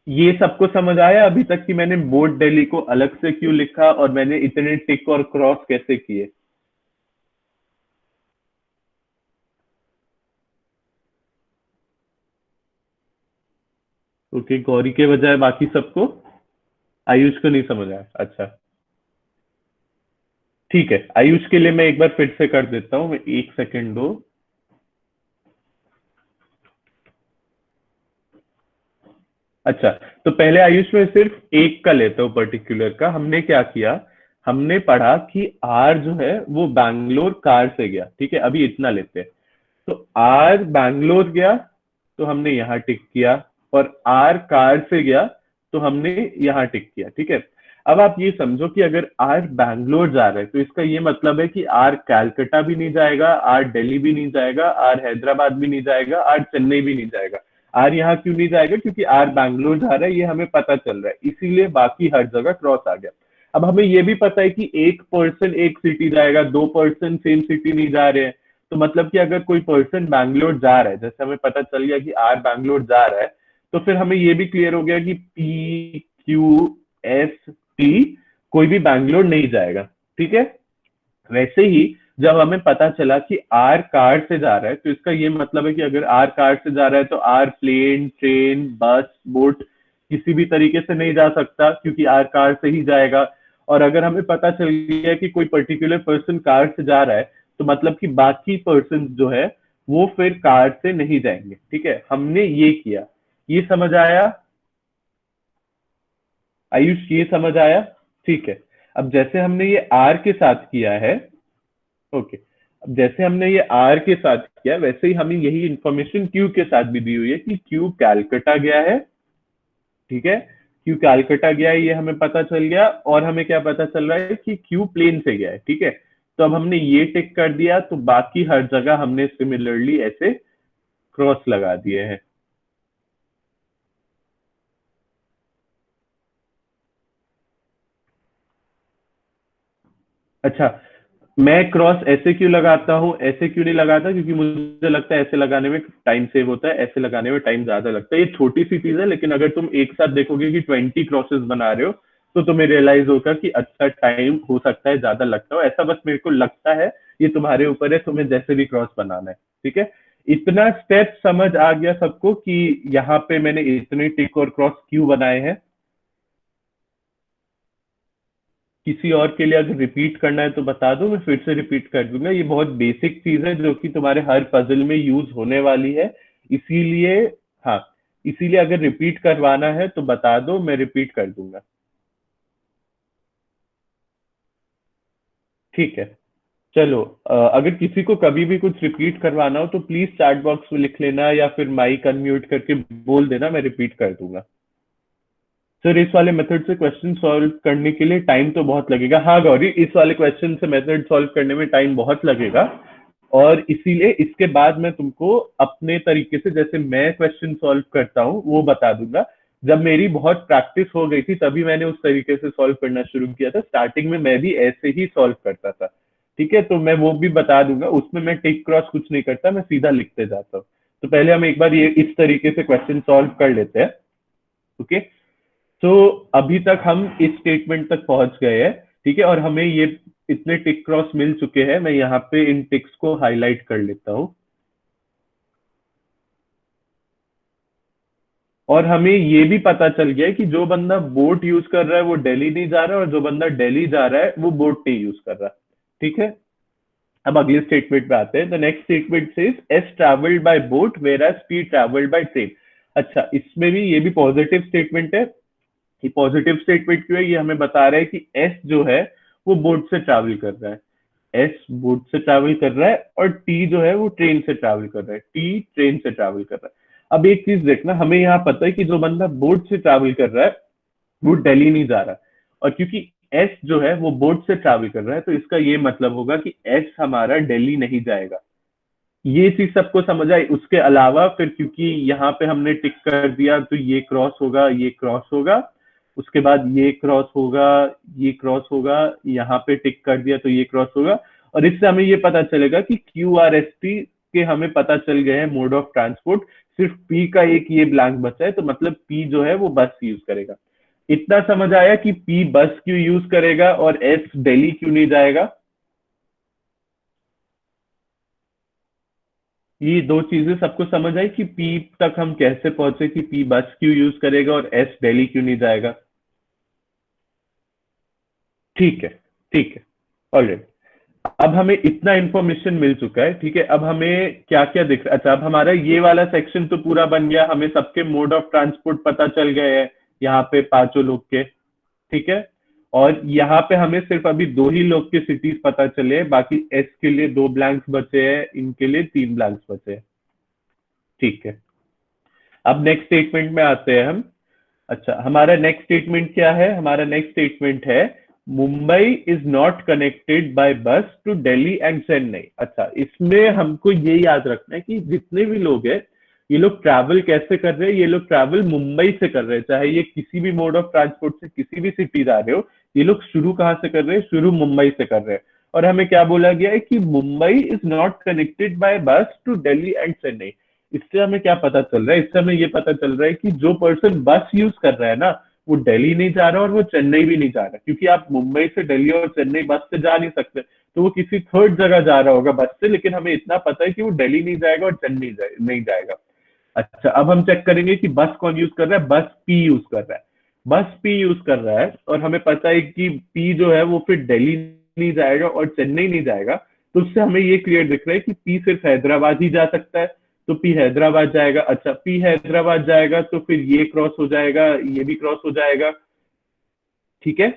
ये सबको समझ आया अभी तक कि मैंने बोट दिल्ली को अलग से क्यों लिखा और मैंने इतने टिक और क्रॉस कैसे किए? ओके, गौरी के बजाय बाकी सबको, आयुष को नहीं समझ आया। अच्छा ठीक है, आयुष के लिए मैं एक बार फिर से कर देता हूँ, मैं 1 सेकंड दो। अच्छा, तो पहले आयुष में सिर्फ एक का लेता हूँ पर्टिकुलर का। हमने क्या किया, हमने पढ़ा कि आर जो है वो बैंगलोर कार से गया। ठीक है, अभी इतना लेते हैं। तो आर बैंगलोर गया तो हमने यहाँ टिक किया, और आर कार से गया तो हमने यहाँ टिक किया। ठीक है, अब आप ये समझो कि अगर आर बैंगलोर जा रहा है तो इसका ये मतलब है कि आर कैलकाटा भी नहीं जाएगा, आर दिल्ली भी नहीं जाएगा, आर हैदराबाद भी नहीं जाएगा, आर चेन्नई भी नहीं जाएगा। आर यहाँ क्यों नहीं जाएगा, क्योंकि आर बैंगलोर जा रहा है, ये हमें पता चल रहा है, इसीलिए बाकी हर जगह क्रॉस आ गया। अब हमें ये भी पता है कि एक पर्सन एक सिटी जाएगा, 2 पर्सन सेम सिटी नहीं जा रहे हैं। तो मतलब कि अगर कोई पर्सन बैंगलोर जा रहा है, जैसे हमें पता चल गया कि आर बैंगलोर जा रहा है, तो फिर हमें ये भी क्लियर हो गया कि पी क्यू एस टी कोई भी बैंगलोर नहीं जाएगा। ठीक है, वैसे ही जब हमें पता चला कि आर कार से जा रहा है, तो इसका ये मतलब है कि अगर आर कार से जा रहा है तो R plane train bus boat किसी भी तरीके से नहीं जा सकता, क्योंकि आर कार से ही जाएगा। और अगर हमें पता चल गया कि कोई पर्टिकुलर पर्सन कार से जा रहा है, तो मतलब कि बाकी पर्सन जो है वो फिर कार से नहीं जाएंगे। ठीक है, हमने ये किया, ये समझ आया आयुष, ये समझ आया? ठीक है, अब जैसे हमने ये आर के साथ किया है, ओके, अब जैसे हमने ये आर के साथ किया वैसे ही हमें यही इंफॉर्मेशन क्यू के साथ भी दी हुई है कि क्यू कैलकाटा गया है। ठीक है, क्यू कैलकाटा गया है, ये हमें पता चल गया, और हमें क्या पता चल रहा है कि क्यू प्लेन से गया है। ठीक है, तो अब हमने ये टिक कर दिया, तो बाकी हर जगह हमने सिमिलरली ऐसे क्रॉस लगा दिए हैं। अच्छा, मैं क्रॉस ऐसे क्यों लगाता हूँ, ऐसे क्यों नहीं लगाता, क्योंकि मुझे लगता है ऐसे लगाने में टाइम सेव होता है, ऐसे लगाने में टाइम ज्यादा लगता है। ये छोटी सी चीज है, लेकिन अगर तुम एक साथ देखोगे कि 20 क्रॉसेस बना रहे हो तो तुम्हें रियलाइज होगा कि अच्छा टाइम हो सकता है ज्यादा लगता हो। ऐसा बस मेरे को लगता है, ये तुम्हारे ऊपर है, तुम्हें जैसे भी क्रॉस बनाना है। ठीक है, इतना स्टेप समझ आ गया सबको कि यहाँ पे मैंने इतने टिक और क्रॉस क्यों बनाए हैं? किसी और के लिए अगर रिपीट करना है तो बता दो, मैं फिर से रिपीट कर दूंगा। ये बहुत बेसिक चीज है जो कि तुम्हारे हर पजल में यूज होने वाली है, इसीलिए हाँ, इसीलिए अगर रिपीट करवाना है तो बता दो, मैं रिपीट कर दूंगा। ठीक है, चलो, अगर किसी को कभी भी कुछ रिपीट करवाना हो तो प्लीज चैट बॉक्स में लिख लेना, या फिर माइक अनम्यूट करके बोल देना, मैं रिपीट कर दूंगा। सर, इस वाले मेथड से क्वेश्चन सॉल्व करने के लिए टाइम तो बहुत लगेगा। हाँ गौरी, इस वाले क्वेश्चन से मेथड सॉल्व करने में टाइम बहुत लगेगा, और इसीलिए इसके बाद मैं तुमको अपने तरीके से, जैसे मैं क्वेश्चन सॉल्व करता हूँ वो बता दूंगा। जब मेरी बहुत प्रैक्टिस हो गई थी तभी मैंने उस तरीके से सॉल्व करना शुरू किया था। स्टार्टिंग में मैं भी ऐसे ही सॉल्व करता था, ठीक है। तो मैं वो भी बता दूंगा, उसमें मैं टिक क्रॉस कुछ नहीं करता, मैं सीधा लिखते जाता हूँ। तो पहले हम एक बार ये इस तरीके से क्वेश्चन सॉल्व कर लेते हैं, ओके। तो अभी तक हम इस स्टेटमेंट तक पहुंच गए हैं, ठीक है। और हमें ये इतने टिक क्रॉस मिल चुके हैं। मैं यहाँ पे इन टिक्स को हाईलाइट कर लेता हूँ। और हमें ये भी पता चल गया है कि जो बंदा बोट यूज कर रहा है वो दिल्ली नहीं जा रहा है, और जो बंदा दिल्ली जा रहा है वो बोट नहीं यूज कर रहा है, ठीक है। अब अगले स्टेटमेंट पे आते हैं। The next statement says S travelled by boat whereas P travelled by train. अच्छा, इसमें भी ये भी पॉजिटिव स्टेटमेंट है। ये पॉजिटिव स्टेटमेंट क्यों है? ये हमें बता रहा है कि एस जो है वो बोट से ट्रैवल कर रहा है, एस बोट से ट्रैवल कर रहा है, और टी जो है वो ट्रेन से ट्रैवल कर रहा है, टी ट्रेन से ट्रैवल कर रहा है। अब एक चीज देखना, हमें यहाँ पता है कि जो बंदा बोट से ट्रैवल कर रहा है वो दिल्ली नहीं जा रहा, और क्योंकि एस जो है वो बोट से ट्रैवल कर रहा है तो इसका ये मतलब होगा कि एस हमारा दिल्ली नहीं जाएगा। ये चीज सबको समझ आई। उसके अलावा फिर क्योंकि यहाँ पे हमने टिक कर दिया तो ये क्रॉस होगा, ये क्रॉस होगा, उसके बाद ये क्रॉस होगा, ये क्रॉस होगा, यहाँ पे टिक कर दिया तो ये क्रॉस होगा। और इससे हमें ये पता चलेगा कि क्यू आर एस टी के हमें पता चल गए हैं मोड ऑफ ट्रांसपोर्ट। सिर्फ पी का एक ये ब्लैंक बचा है, तो मतलब पी जो है वो बस यूज करेगा। इतना समझ आया कि पी बस क्यों यूज करेगा और एस दिल्ली क्यों नहीं जाएगा। ये दो चीजें सबको समझ आई कि पी तक हम कैसे पहुंचे, कि पी बस क्यों यूज करेगा और एस दिल्ली क्यों नहीं जाएगा। ठीक है, ठीक है, ऑलराइट। अब हमें इतना इंफॉर्मेशन मिल चुका है, ठीक है। अब हमें क्या क्या दिख रहा है? अच्छा, अब हमारा ये वाला सेक्शन तो पूरा बन गया। हमें सबके मोड ऑफ ट्रांसपोर्ट पता चल गए हैं यहाँ पे पांचों लोग के, ठीक है। और यहाँ पे हमें सिर्फ अभी दो ही लोग के सिटीज पता चले हैं, बाकी एस के लिए दो ब्लैंक्स बचे हैं, इनके लिए तीन ब्लैंक्स बचे हैं, ठीक है। अब नेक्स्ट स्टेटमेंट में आते हैं हम। अच्छा, हमारा नेक्स्ट स्टेटमेंट क्या है? हमारा नेक्स्ट स्टेटमेंट है Mumbai is not connected by बस टू दिल्ली एंड चेन्नई। अच्छा, इसमें हमको ये याद रखना है कि जितने भी लोग हैं ये लोग ट्रैवल कैसे कर रहे हैं? ये लोग ट्रैवल मुंबई से कर रहे हैं, चाहे ये किसी भी मोड ऑफ ट्रांसपोर्ट से किसी भी सिटी जा रहे हो। ये लोग शुरू कहाँ से कर रहे हैं? शुरू मुंबई से कर रहे हैं। और हमें क्या बोला गया है कि Mumbai is not connected by बस टू दिल्ली एंड चेन्नई। इससे हमें क्या पता चल रहा है? इससे हमें ये पता चल रहा है कि जो पर्सन बस यूज कर रहा है ना, वो दिल्ली नहीं जा रहा और वो चेन्नई भी नहीं जा रहा, क्योंकि आप मुंबई से दिल्ली और चेन्नई बस से जा नहीं सकते। तो वो किसी थर्ड जगह जा रहा होगा बस से, लेकिन हमें इतना पता है कि वो दिल्ली नहीं जाएगा और चेन्नई नहीं जाएगा। अच्छा, अब हम चेक करेंगे कि बस कौन यूज कर रहा है। बस पी यूज कर रहा है, बस पी यूज कर रहा है, और हमें पता है कि पी जो है वो फिर दिल्ली नहीं जाएगा और चेन्नई नहीं जाएगा। तो उससे हमें ये क्लियर दिख रहा है कि पी सिर्फ हैदराबाद ही जा सकता है, तो पी हैदराबाद जाएगा। अच्छा, पी हैदराबाद जाएगा तो फिर ये क्रॉस हो जाएगा, ये भी क्रॉस हो जाएगा, ठीक है।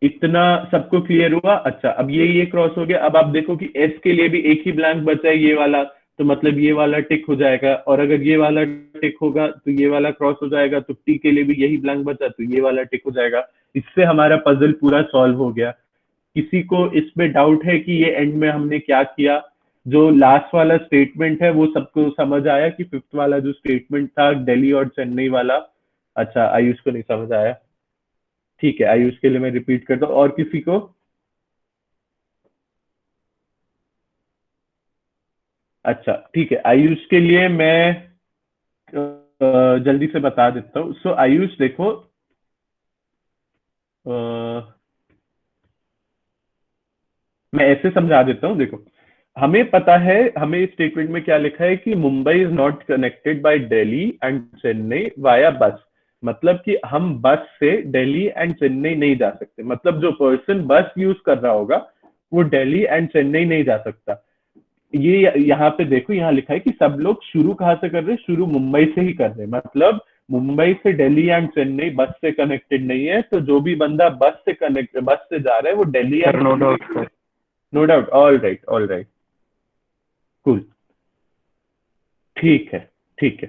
इतना सबको क्लियर हुआ? अच्छा, अब ये क्रॉस हो गया। अब आप देखो कि एस के लिए भी एक ही ब्लैंक बचा है, ये वाला, तो मतलब ये वाला टिक हो जाएगा। और अगर ये वाला टिक होगा तो ये वाला क्रॉस हो जाएगा। तो टी के लिए भी यही ब्लैंक बचा, तो ये वाला टिक हो जाएगा। इससे हमारा पजल पूरा सॉल्व हो गया। किसी को इसमें डाउट है कि ये एंड में हमने क्या किया? जो लास्ट वाला स्टेटमेंट है वो सबको समझ आया कि फिफ्थ वाला जो स्टेटमेंट था दिल्ली और चेन्नई वाला? अच्छा, आयुष को नहीं समझ आया, ठीक है। आयुष के लिए मैं रिपीट करता हूँ, और किसी को? अच्छा, ठीक है, आयुष के लिए मैं जल्दी से बता देता हूँ। सो आयुष देखो, मैं ऐसे समझा देता हूँ। देखो, हमें पता है, हमें इस स्टेटमेंट में क्या लिखा है कि Mumbai is not connected by Delhi and Chennai via बस। मतलब कि हम बस से दिल्ली एंड चेन्नई नहीं जा सकते। मतलब जो पर्सन बस यूज कर रहा होगा वो दिल्ली एंड चेन्नई नहीं जा सकता। ये यहाँ पे देखो, यहाँ लिखा है कि सब लोग शुरू कहाँ से कर रहे हैं? शुरू मुंबई से ही कर रहे हैं। मतलब मुंबई से दिल्ली एंड चेन्नई बस से कनेक्टेड नहीं है। तो जो भी बंदा बस से जा रहा है वो Delhi and no doubt sir. No doubt, all right, all right, cool, ठीक है, ठीक है।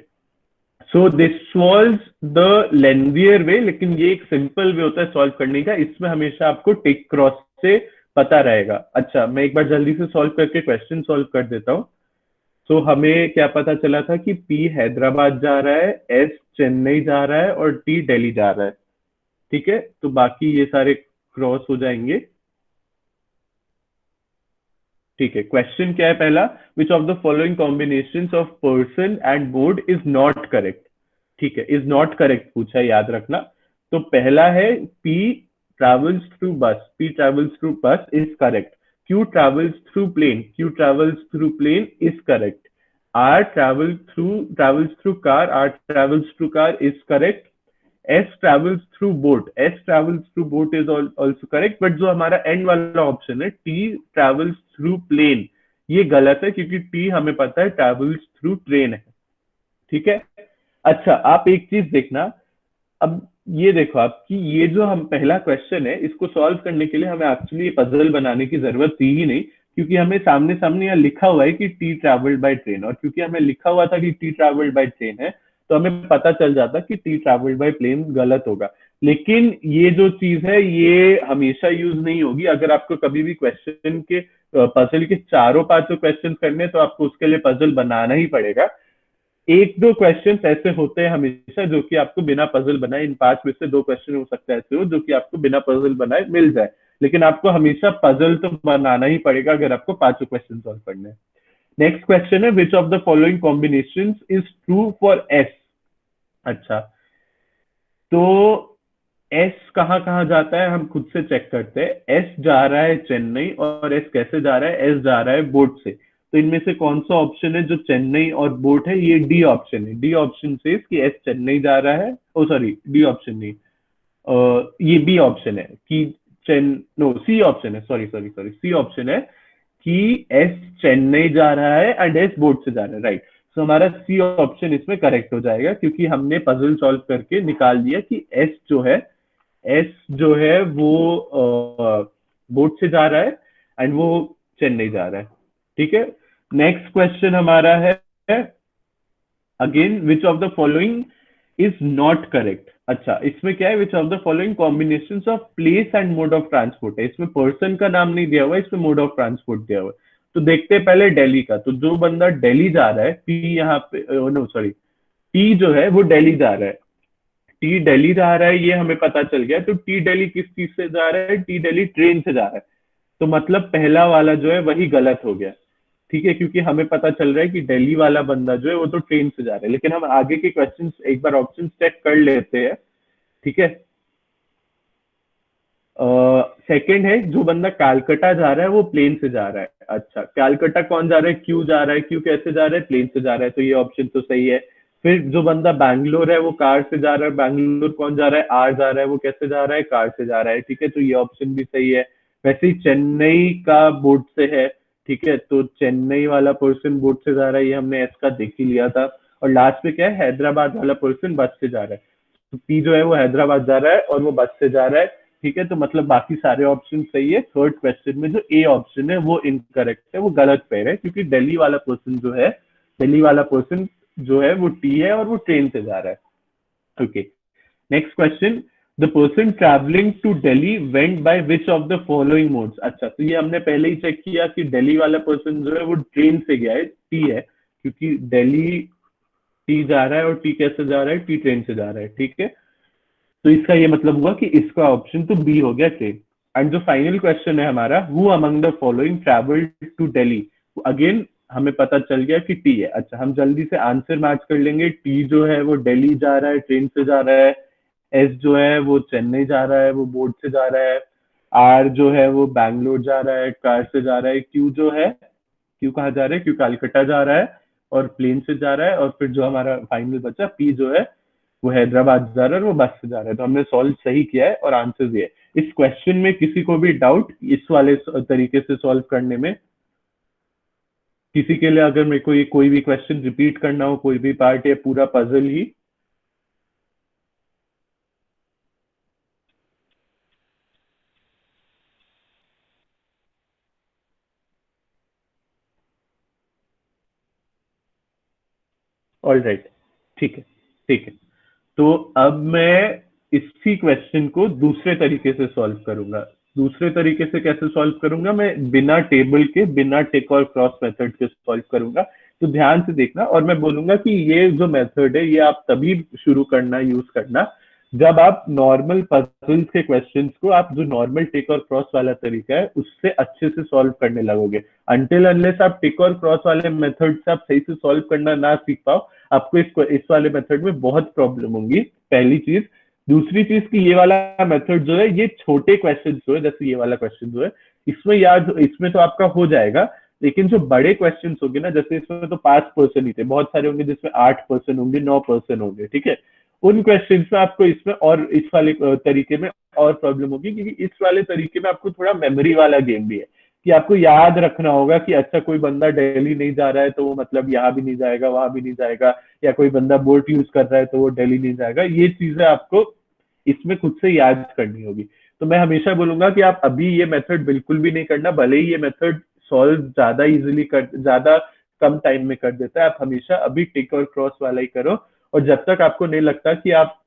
So this was the lengthier way, लेकिन ये एक सिंपल वे होता है सॉल्व करने का। इसमें हमेशा आपको टिक क्रॉस से पता रहेगा। अच्छा, मैं एक बार जल्दी से सॉल्व करके क्वेश्चन सॉल्व कर देता हूँ। तो हमें क्या पता चला था कि पी हैदराबाद जा रहा है, एस चेन्नई जा रहा है और टी दिल्ली जा रहा है। ठीक है, तो बाकी ये सारे क्रॉस हो जाएंगे। ठीक है, क्वेश्चन क्या है पहला, विच of the following combination of person and board is not correct. ठीक है, इज नॉट करेक्ट पूछा है, याद रखना। तो पहला है P travels through bus, P travels through bus is correct. Q travels through plane, Q travels through plane is correct. R travels through car, R travels through car is correct. S travels through boat, S travels through boat is also correct, but जो हमारा and वाला option है T travels through plane, ये गलत है क्योंकि T हमें पता है travels through train है। ठीक है, अच्छा आप एक चीज देखना, अब ये देखो आप कि ये जो हम पहला क्वेश्चन है इसको सॉल्व करने के लिए हमें एक्चुअली पजल बनाने की जरूरत थी ही नहीं, क्योंकि हमें सामने सामने यहाँ लिखा हुआ है कि टी ट्रेवल्ड बाय ट्रेन, और क्योंकि हमें लिखा हुआ था कि टी ट्रेवल्ड बाय ट्रेन है तो हमें पता चल जाता कि टी ट्रेवल्ड बाय प्लेन गलत होगा। लेकिन ये जो चीज है ये हमेशा यूज नहीं होगी। अगर आपको कभी भी क्वेश्चन के पजल के चारों पांचों क्वेश्चन करने तो आपको उसके लिए पजल बनाना ही पड़ेगा। एक दो क्वेश्चन ऐसे होते हैं हमेशा जो कि आपको बिना पजल बनाए, इन 5 में से 2 क्वेश्चन हो सकता है ऐसे हो जो कि आपको बिना पजल बनाए मिल जाए, लेकिन आपको हमेशा पजल तो बनाना ही पड़ेगा अगर आपको 5 क्वेश्चन सॉल्व करने हैं। नेक्स्ट क्वेश्चन है विच of the following combination is true for S. अच्छा, तो एस कहाँ कहाँ जाता है हम खुद से चेक करते हैं। एस जा रहा है चेन्नई, और एस कैसे जा रहा है, एस जा रहा है बोट से। तो इनमें से कौन सा ऑप्शन है जो चेन्नई और बोट है, ये डी ऑप्शन है। डी ऑप्शन से कि एस चेन्नई जा रहा है, ओ सॉरी डी ऑप्शन नहीं, ये बी ऑप्शन है कि सी ऑप्शन है, sorry sorry sorry, C option है कि एस चेन्नई जा रहा है एंड एस बोट से जा रहा है, राइट। तो हमारा सी ऑप्शन इसमें करेक्ट हो जाएगा क्योंकि हमने पजल सॉल्व करके निकाल दिया कि एस जो है वो बोट से जा रहा है एंड वो चेन्नई जा रहा है। ठीक है, नेक्स्ट क्वेश्चन हमारा है again which of the following is not correct. अच्छा, इसमें क्या है, विच of the following combination of place and mode of transport है। इसमें पर्सन का नाम नहीं दिया हुआ है, इसमें मोड ऑफ ट्रांसपोर्ट दिया हुआ है। तो देखते हैं पहले दिल्ली का। तो जो बंदा दिल्ली जा रहा है, पी यहाँ पे नो सॉरी टी जो है वो दिल्ली जा रहा है, टी दिल्ली जा रहा है ये हमें पता चल गया। तो टी दिल्ली किस चीज से जा रहा है, टी दिल्ली ट्रेन से जा रहा है। तो मतलब पहला वाला जो है वही गलत हो गया। ठीक है, क्योंकि हमें पता चल रहा है कि दिल्ली वाला बंदा जो है वो तो ट्रेन से जा रहा है। लेकिन हम आगे के क्वेश्चन एक बार ऑप्शन चेक कर लेते हैं। ठीक है, सेकंड है जो बंदा कैलकाटा जा रहा है वो प्लेन से जा रहा है। अच्छा, कैलकाटा कौन जा रहा है, क्यू जा रहा है, क्यू कैसे जा रहा है, प्लेन से जा रहा है, तो ये ऑप्शन तो सही है। फिर जो बंदा बैंगलोर है वो कार से जा रहा है, बैंगलोर कौन जा रहा है, आर जा रहा है, वो कैसे जा रहा है, कार से जा रहा है। ठीक है, तो ये ऑप्शन भी सही है। वैसे ही चेन्नई का बोट से है, ठीक है, तो चेन्नई वाला पर्सन बोट से जा रहा है, ये हमने एस का देख ही लिया था। और लास्ट में क्या है, हैदराबाद वाला पर्सन बस से जा रहा है। तो पी जो है वो हैदराबाद जा रहा है और वो बस से जा रहा है। ठीक है, तो मतलब बाकी सारे ऑप्शन सही है। थर्ड क्वेश्चन में जो ए ऑप्शन है वो इनकरेक्ट है, वो गलत पैर है, क्योंकि दिल्ली वाला पर्सन जो है वो टी है और वो ट्रेन से जा रहा है। Okay, next question, the person travelling to Delhi went by which of the following modes. अच्छा, तो ये हमने पहले ही चेक किया कि दिल्ली वाला पर्सन जो है वो ट्रेन से गया है, टी है, क्योंकि दिल्ली टी जा रहा है और टी कैसे जा रहा है, टी ट्रेन से जा रहा है। ठीक है, तो इसका ये मतलब हुआ कि इसका ऑप्शन तो बी हो गया, ट्रेन। एंड जो फाइनल क्वेश्चन है हमारा, who among the following travelled to Delhi, again हमें पता चल गया कि टी है। अच्छा, हम जल्दी से आंसर मैच कर लेंगे। टी जो है वो दिल्ली जा रहा है, ट्रेन से जा रहा है। एस जो है वो चेन्नई जा रहा है, वो बोट से जा रहा है। आर जो है वो बैंगलोर जा रहा है, कार से जा रहा है। क्यू जो है, क्यू कहाँ जा रहा है, क्यू कलकत्ता जा रहा है और प्लेन से जा रहा है। और फिर जो हमारा फाइनल बचा पी जो है वो हैदराबाद जा रहा है और वो बस से जा रहा है। तो हमने सॉल्व सही किया है और आंसर दिए। इस क्वेश्चन में किसी को भी डाउट इस वाले तरीके से सॉल्व करने में, किसी के लिए अगर मेरे को ये कोई भी क्वेश्चन रिपीट करना हो, कोई भी पार्ट या पूरा पजल ही। ऑल राइट, ठीक है ठीक है। तो अब मैं इसी क्वेश्चन को दूसरे तरीके से सॉल्व करूंगा। दूसरे तरीके से कैसे सॉल्व करूंगा, मैं बिना टेबल के, बिना टिक और क्रॉस मेथड के सॉल्व करूंगा। तो ध्यान से देखना। और मैं बोलूंगा कि ये जो मेथड है ये आप तभी शुरू करना, यूज करना, जब आप नॉर्मल पजल्स के क्वेश्चंस को आप जो नॉर्मल टिक और क्रॉस वाला तरीका है उससे अच्छे से सॉल्व करने लगोगे। अनटिल अनलेस आप टिक और क्रॉस वाले मेथड से आप सही से सॉल्व करना ना सीख पाओ, आपको इस वाले मेथड में बहुत प्रॉब्लम होंगी, पहली चीज। दूसरी चीज कि ये वाला मेथड जो है ये छोटे क्वेश्चन जो है, जैसे ये वाला क्वेश्चन जो है, इसमें तो आपका हो जाएगा, लेकिन जो बड़े क्वेश्चन होंगे ना, जैसे इसमें तो 5% ही थे, बहुत सारे होंगे जिसमें 8% होंगे, 9% होंगे, ठीक है। उन क्वेश्चन में आपको इसमें और इस वाले तरीके में और प्रॉब्लम होगी, क्योंकि इस वाले तरीके में आपको थोड़ा मेमोरी वाला गेम भी है कि आपको याद रखना होगा कि अच्छा कोई बंदा दिल्ली नहीं जा रहा है तो वो मतलब यहाँ भी नहीं जाएगा, वहां भी नहीं जाएगा, या कोई बंदा बोट यूज कर रहा है तो वो दिल्ली नहीं जाएगा। ये चीजें आपको इसमें खुद से याद करनी होगी। तो मैं हमेशा बोलूंगा कि आप अभी ये मेथड बिल्कुल भी नहीं करना, भले ही ये मेथड सॉल्व ज्यादा कम टाइम में कर देता है, आप हमेशा अभी टिक और क्रॉस वाला ही करो। और जब तक आपको नहीं लगता कि आप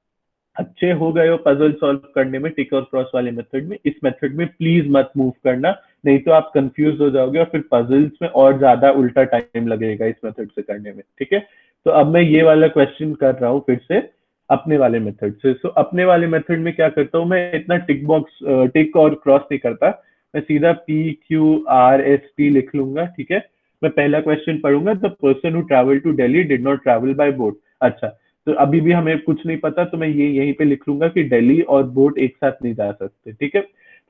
अच्छे हो गए हो पजल सॉल्व करने में टिक और क्रॉस वाले मेथड में, इस मेथड में प्लीज मत मूव करना, नहीं तो आप कंफ्यूज हो जाओगे और फिर पजल्स में और ज्यादा उल्टा टाइम लगेगा इस मेथड से करने में, ठीक है। तो अब मैं ये वाला क्वेश्चन कर रहा हूँ फिर से अपने वाले मेथड से। सो अपने वाले मेथड में क्या करता हूँ, मैं इतना टिक और क्रॉस नहीं करता, मैं सीधा PQRST लिख लूंगा, ठीक है। मैं पहला क्वेश्चन पढ़ूंगा, the person who travel to Delhi did not travel by boat. अच्छा, तो अभी भी हमें कुछ नहीं पता, तो मैं ये यहीं पे लिख लूंगा कि दिल्ली और बोट एक साथ नहीं जा सकते, ठीक है।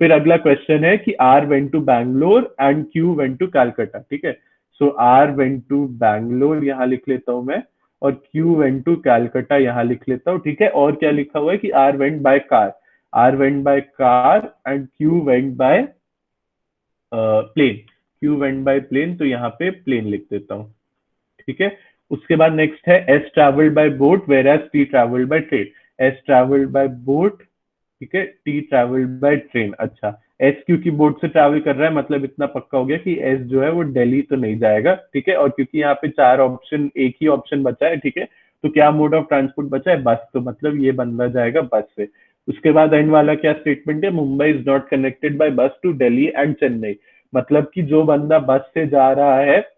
फिर अगला क्वेश्चन है कि R went to Bangalore and Q went to Calcutta, ठीक है। So R went to Bangalore यहाँ लिख लेता हूँ मैं, और क्यू वेंट टू कैलकाटा यहाँ लिख लेता हूँ, ठीक है। और क्या लिखा हुआ है कि R went by car, R went by car and Q went by plane, Q went by plane, तो यहाँ पे प्लेन लिख देता हूँ, ठीक है। उसके बाद नेक्स्ट है S travelled by boat whereas T travelled by train, S travelled by boat, ठीक है, टी ट्रैवल्ड बाय ट्रेन। अच्छा, एस क्योंकि बोट से ट्रैवल कर रहा है, मतलब इतना पक्का हो गया कि एस जो है वो दिल्ली तो नहीं जाएगा, ठीक है। और क्योंकि यहाँ पे 4 ऑप्शन, एक ही ऑप्शन बचा है, ठीक है, तो क्या मोड ऑफ ट्रांसपोर्ट बचा है, बस, तो मतलब ये बंदा जाएगा बस से। उसके बाद एंड वाला क्या स्टेटमेंट है, Mumbai is not connected by बस टू दिल्ली एंड चेन्नई, मतलब कि जो बंदा बस से जा रहा है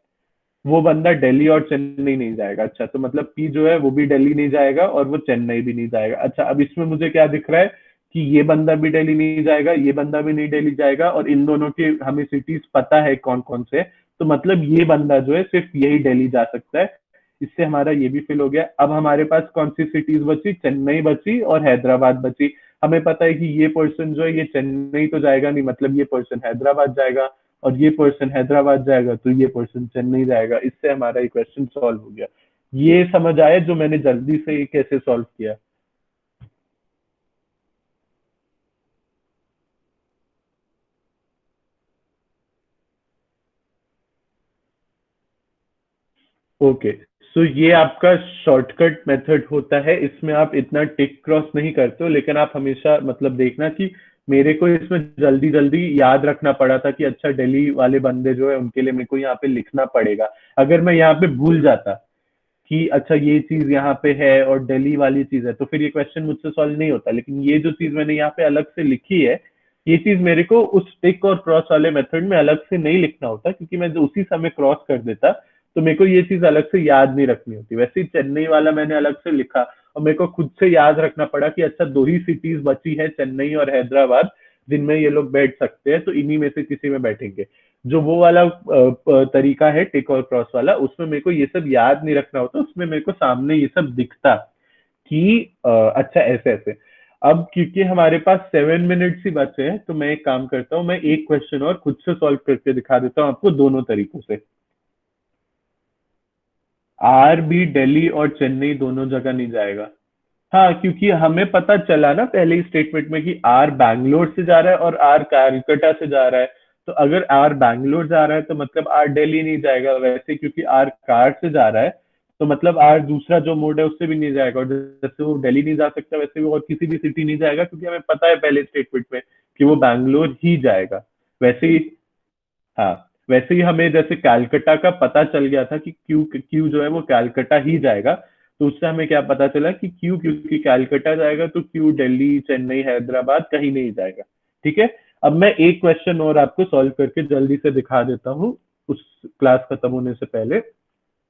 वो बंदा दिल्ली और चेन्नई नहीं जाएगा। अच्छा, तो मतलब पी जो है वो भी दिल्ली नहीं जाएगा और वो चेन्नई भी नहीं जाएगा। अच्छा, अब इसमें मुझे क्या दिख रहा है कि ये बंदा भी दिल्ली नहीं जाएगा, ये बंदा भी नहीं दिल्ली जाएगा, और इन दोनों के हमें सिटीज पता है कौन कौन से, तो मतलब ये बंदा जो है सिर्फ यही दिल्ली जा सकता है। इससे हमारा ये भी फिल हो गया। अब हमारे पास कौन सी सिटीज बची, चेन्नई बची और हैदराबाद बची। हमें पता है कि ये पर्सन जो है ये चेन्नई तो जाएगा नहीं, मतलब ये पर्सन हैदराबाद जाएगा, और ये पर्सन हैदराबाद जाएगा तो ये पर्सन चेन्नई जाएगा। इससे हमारा ये क्वेश्चन सॉल्व हो गया। ये समझ आया जो मैंने जल्दी से ये कैसे सॉल्व किया। ओके, सो ये आपका शॉर्टकट मेथड होता है, इसमें आप इतना टिक क्रॉस नहीं करते हो, लेकिन आप हमेशा मतलब देखना कि मेरे को इसमें जल्दी जल्दी याद रखना पड़ा था कि अच्छा दिल्ली वाले बंदे जो है उनके लिए मेरे को यहाँ पे लिखना पड़ेगा। अगर मैं यहाँ पे भूल जाता कि अच्छा ये चीज यहाँ पे है और दिल्ली वाली चीज है, तो फिर ये क्वेश्चन मुझसे सॉल्व नहीं होता। लेकिन ये जो चीज मैंने यहाँ पे अलग से लिखी है, ये चीज मेरे को उस टिक और क्रॉस वाले मेथड में अलग से नहीं लिखना होता, क्योंकि मैं जो उसी समय क्रॉस कर देता तो मेरे को ये चीज अलग से याद नहीं रखनी होती। वैसे ही चेन्नई वाला मैंने अलग से लिखा और मेरे को खुद से याद रखना पड़ा कि अच्छा 2 ही सिटीज बची है, चेन्नई और हैदराबाद, जिनमें ये लोग बैठ सकते हैं, तो इन्हीं में से किसी में बैठेंगे। जो वो वाला तरीका है टिक और क्रॉस वाला, उसमें मेरे को ये सब याद नहीं रखना होता, उसमें मेरे को सामने ये सब दिखता कि अच्छा ऐसे ऐसे। अब क्योंकि हमारे पास 7 मिनट्स ही बचे हैं, तो मैं एक काम करता हूँ, मैं एक क्वेश्चन और खुद से सॉल्व करके दिखा देता हूँ आपको दोनों तरीकों से। आर भी दिल्ली और चेन्नई दोनों जगह नहीं जाएगा। हाँ, क्योंकि हमें पता चला ना पहले ही स्टेटमेंट में कि आर बैंगलोर से जा रहा है और आर कलकत्ता से जा रहा है। तो अगर आर बैंगलोर जा रहा है तो मतलब आर दिल्ली नहीं जाएगा, वैसे क्योंकि आर कार से जा रहा है तो मतलब आर दूसरा जो मोड है उससे भी नहीं जाएगा, और जैसे वो दिल्ली नहीं जा सकता वैसे वो और किसी भी सिटी नहीं जाएगा, क्योंकि हमें पता है पहले स्टेटमेंट में कि वो बैंगलोर ही जाएगा। वैसे ही, हाँ, वैसे ही हमें जैसे कैलकटा का पता चल गया था कि क्यू क्यू जो है वो कैलकटा ही जाएगा, तो उससे हमें क्या पता चला कि क्यू क्योंकि कैलकटा जाएगा तो क्यू दिल्ली चेन्नई हैदराबाद कहीं नहीं जाएगा, ठीक है। अब मैं एक क्वेश्चन और आपको सॉल्व करके जल्दी से दिखा देता हूँ उस क्लास खत्म होने से पहले।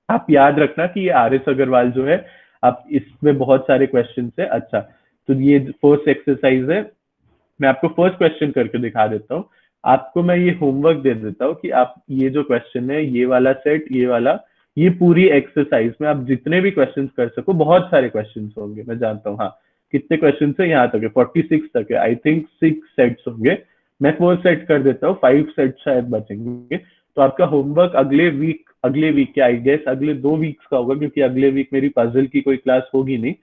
आप याद रखना कि ये आर एस अग्रवाल जो है, आप इसमें बहुत सारे क्वेश्चन है। अच्छा, तो ये फर्स्ट एक्सरसाइज है, मैं आपको फर्स्ट क्वेश्चन करके दिखा देता हूँ। आपको मैं ये होमवर्क दे देता हूँ कि आप ये जो क्वेश्चन है, ये वाला सेट, ये वाला, ये पूरी एक्सरसाइज में आप जितने भी क्वेश्चंस कर सको, बहुत सारे क्वेश्चंस होंगे मैं जानता हूँ। हाँ, कितने क्वेश्चन है यहाँ तक है, 46 तक है, आई थिंक 6 सेट्स होंगे। मैं 4 सेट कर देता हूँ, 5 सेट शायद बचेंगे। तो आपका होमवर्क अगले वीक के आई गेस अगले 2 वीक्स का होगा, क्योंकि अगले वीक मेरी पजल की कोई क्लास होगी नहीं।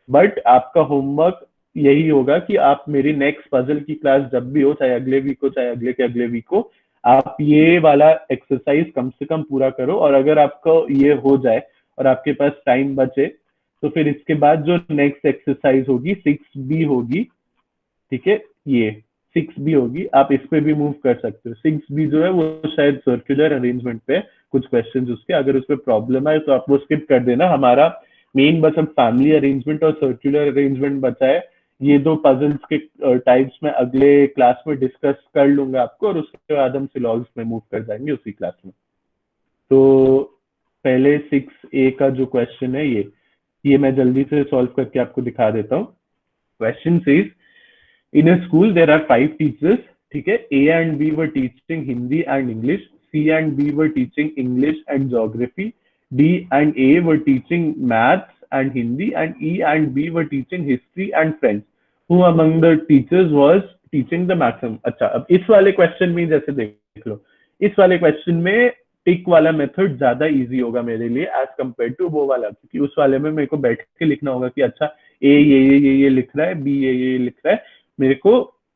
बट आपका होमवर्क यही होगा कि आप मेरी नेक्स्ट पजल की क्लास जब भी हो, चाहे अगले वीक हो चाहे अगले के अगले वीक हो, आप ये वाला एक्सरसाइज कम से कम पूरा करो। और अगर आपको ये हो जाए और आपके पास टाइम बचे, तो फिर इसके बाद जो नेक्स्ट एक्सरसाइज होगी 6B होगी, ठीक है, ये 6B होगी, आप इस पे भी मूव कर सकते हो। 6B जो है वो शायद सर्कुलर अरेंजमेंट पे कुछ क्वेश्चंस उसके, अगर उसमें प्रॉब्लम आए तो आप वो स्किप कर देना। हमारा मेन बस अब फैमिली अरेंजमेंट और सर्कुलर अरेंजमेंट बचा है। ये दो पजल्स के टाइप्स में अगले क्लास में डिस्कस कर लूंगा आपको, और उसके बाद हम सिलॉग्स में मूव कर जाएंगे उसी क्लास में। तो पहले 6A का जो क्वेश्चन है, ये मैं जल्दी से सॉल्व करके आपको दिखा देता हूँ। Question says, in a school there are 5 teachers, ठीक है, A and B were teaching Hindi and English, C and B were teaching English and Geography, D and A were teaching Maths and Hindi, and E and B were teaching History and French. Who among the teachers was teaching the maximum? अच्छा, अब इस वाले question में जैसे देख लो, इस वाले question में टिक वाला मेथड ज्यादा इजी होगा मेरे लिए एज कम्पेयर टू वो वाला, क्योंकि उस वाले में मेरे को बैठ के लिखना होगा कि अच्छा ए ये लिख रहा है, बी ये लिख रहा है। मेरे को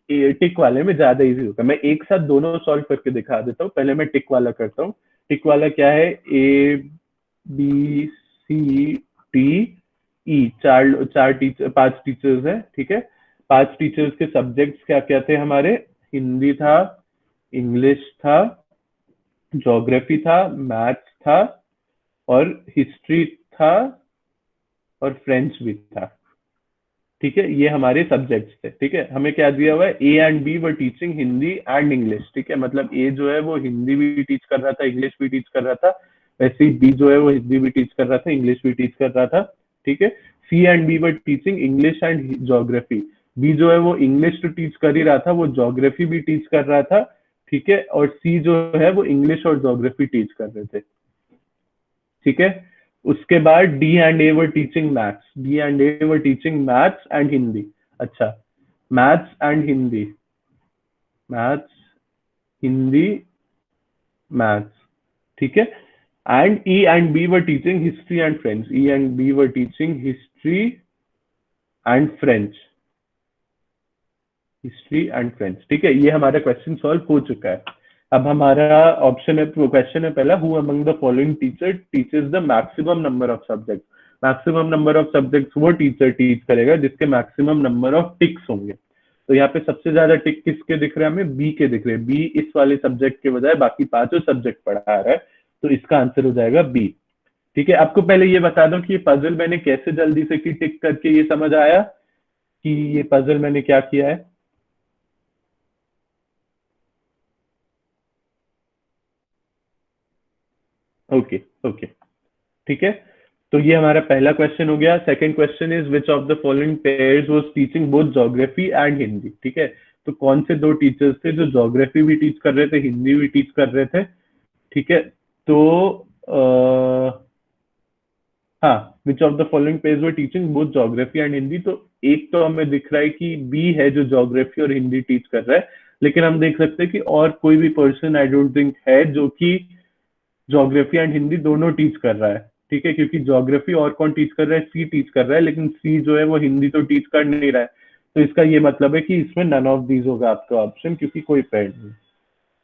टिक वाले में ज्यादा इजी होगा। मैं एक साथ दोनों सॉल्व करके दिखा देता हूँ। पहले मैं टिक वाला करता हूँ। टिक वाला क्या है, A B C T E, चार टीचर, 5 टीचर्स हैं, ठीक है। 5 टीचर्स के सब्जेक्ट्स क्या क्या थे हमारे, हिंदी था, इंग्लिश था, ज्योग्राफी था, मैथ्स था, और हिस्ट्री था, और फ्रेंच भी था, ठीक है। ये हमारे सब्जेक्ट्स थे, ठीक है। हमें क्या दिया हुआ है, A and B were teaching Hindi and English, ठीक है। मतलब ए जो है वो हिंदी भी टीच कर रहा था, इंग्लिश भी टीच कर रहा था। वैसे ही बी जो है वो हिंदी भी टीच कर रहा था, इंग्लिश भी टीच कर रहा था, ठीक है। C and B were teaching English and geography, B जो है वो इंग्लिश तो टीच कर ही रहा था, वो ज्योग्राफी भी टीच कर रहा था, ठीक है। और सी जो है वो इंग्लिश और ज्योग्राफी टीच कर रहे थे, ठीक है। उसके बाद D and A were teaching maths, D and A were teaching maths and Hindi. अच्छा, maths and Hindi, maths, Hindi, maths, ठीक है। And E and B were teaching history and French, E and B were teaching history and French, history and French, ठीक है। ये हमारा question solve हो चुका है। अब हमारा ऑप्शन है, क्वेश्चन है पहला, who among the following teacher teachers the maximum number of subject. Maximum number of subjects वो टीचर टीच करेगा जिसके मैक्सिमम नंबर ऑफ टिक्स होंगे। तो यहाँ पे सबसे ज्यादा टिक किसके दिख रहे हैं हमें, बी के दिख रहे हैं। बी इस वाले सब्जेक्ट के बजाय बाकी 5 सब्जेक्ट पढ़ा रहा है, तो इसका आंसर हो जाएगा बी, ठीक है। आपको पहले ये बता दो कि ये पजल मैंने कैसे जल्दी से की टिक करके, ये समझ आया कि ये पजल मैंने क्या किया है। ओके ओके, ठीक है। तो ये हमारा पहला क्वेश्चन हो गया। Second question is which of the following pairs was teaching both geography and Hindi, ठीक है। तो कौन से 2 टीचर्स थे जो ज्योग्राफी भी टीच कर रहे थे, हिंदी भी टीच कर रहे थे, ठीक है। तो हाँ, विच of the following pairs were teaching both geography and Hindi. तो एक तो हमें दिख रहा है कि बी है जो ज्योग्राफी और हिंदी टीच कर रहा है, लेकिन हम देख सकते हैं कि और कोई भी पर्सन आई डोंट थिंक है जो कि ज्योग्राफी एंड हिंदी दोनों टीच कर रहा है, ठीक है। क्योंकि ज्योग्राफी और कौन टीच कर रहा है, सी टीच कर रहा है, लेकिन सी जो है वो हिंदी तो टीच कर नहीं रहा है। तो इसका ये मतलब है कि इसमें नन ऑफ दीज होगा आपका ऑप्शन, क्योंकि कोई पेयर नहीं।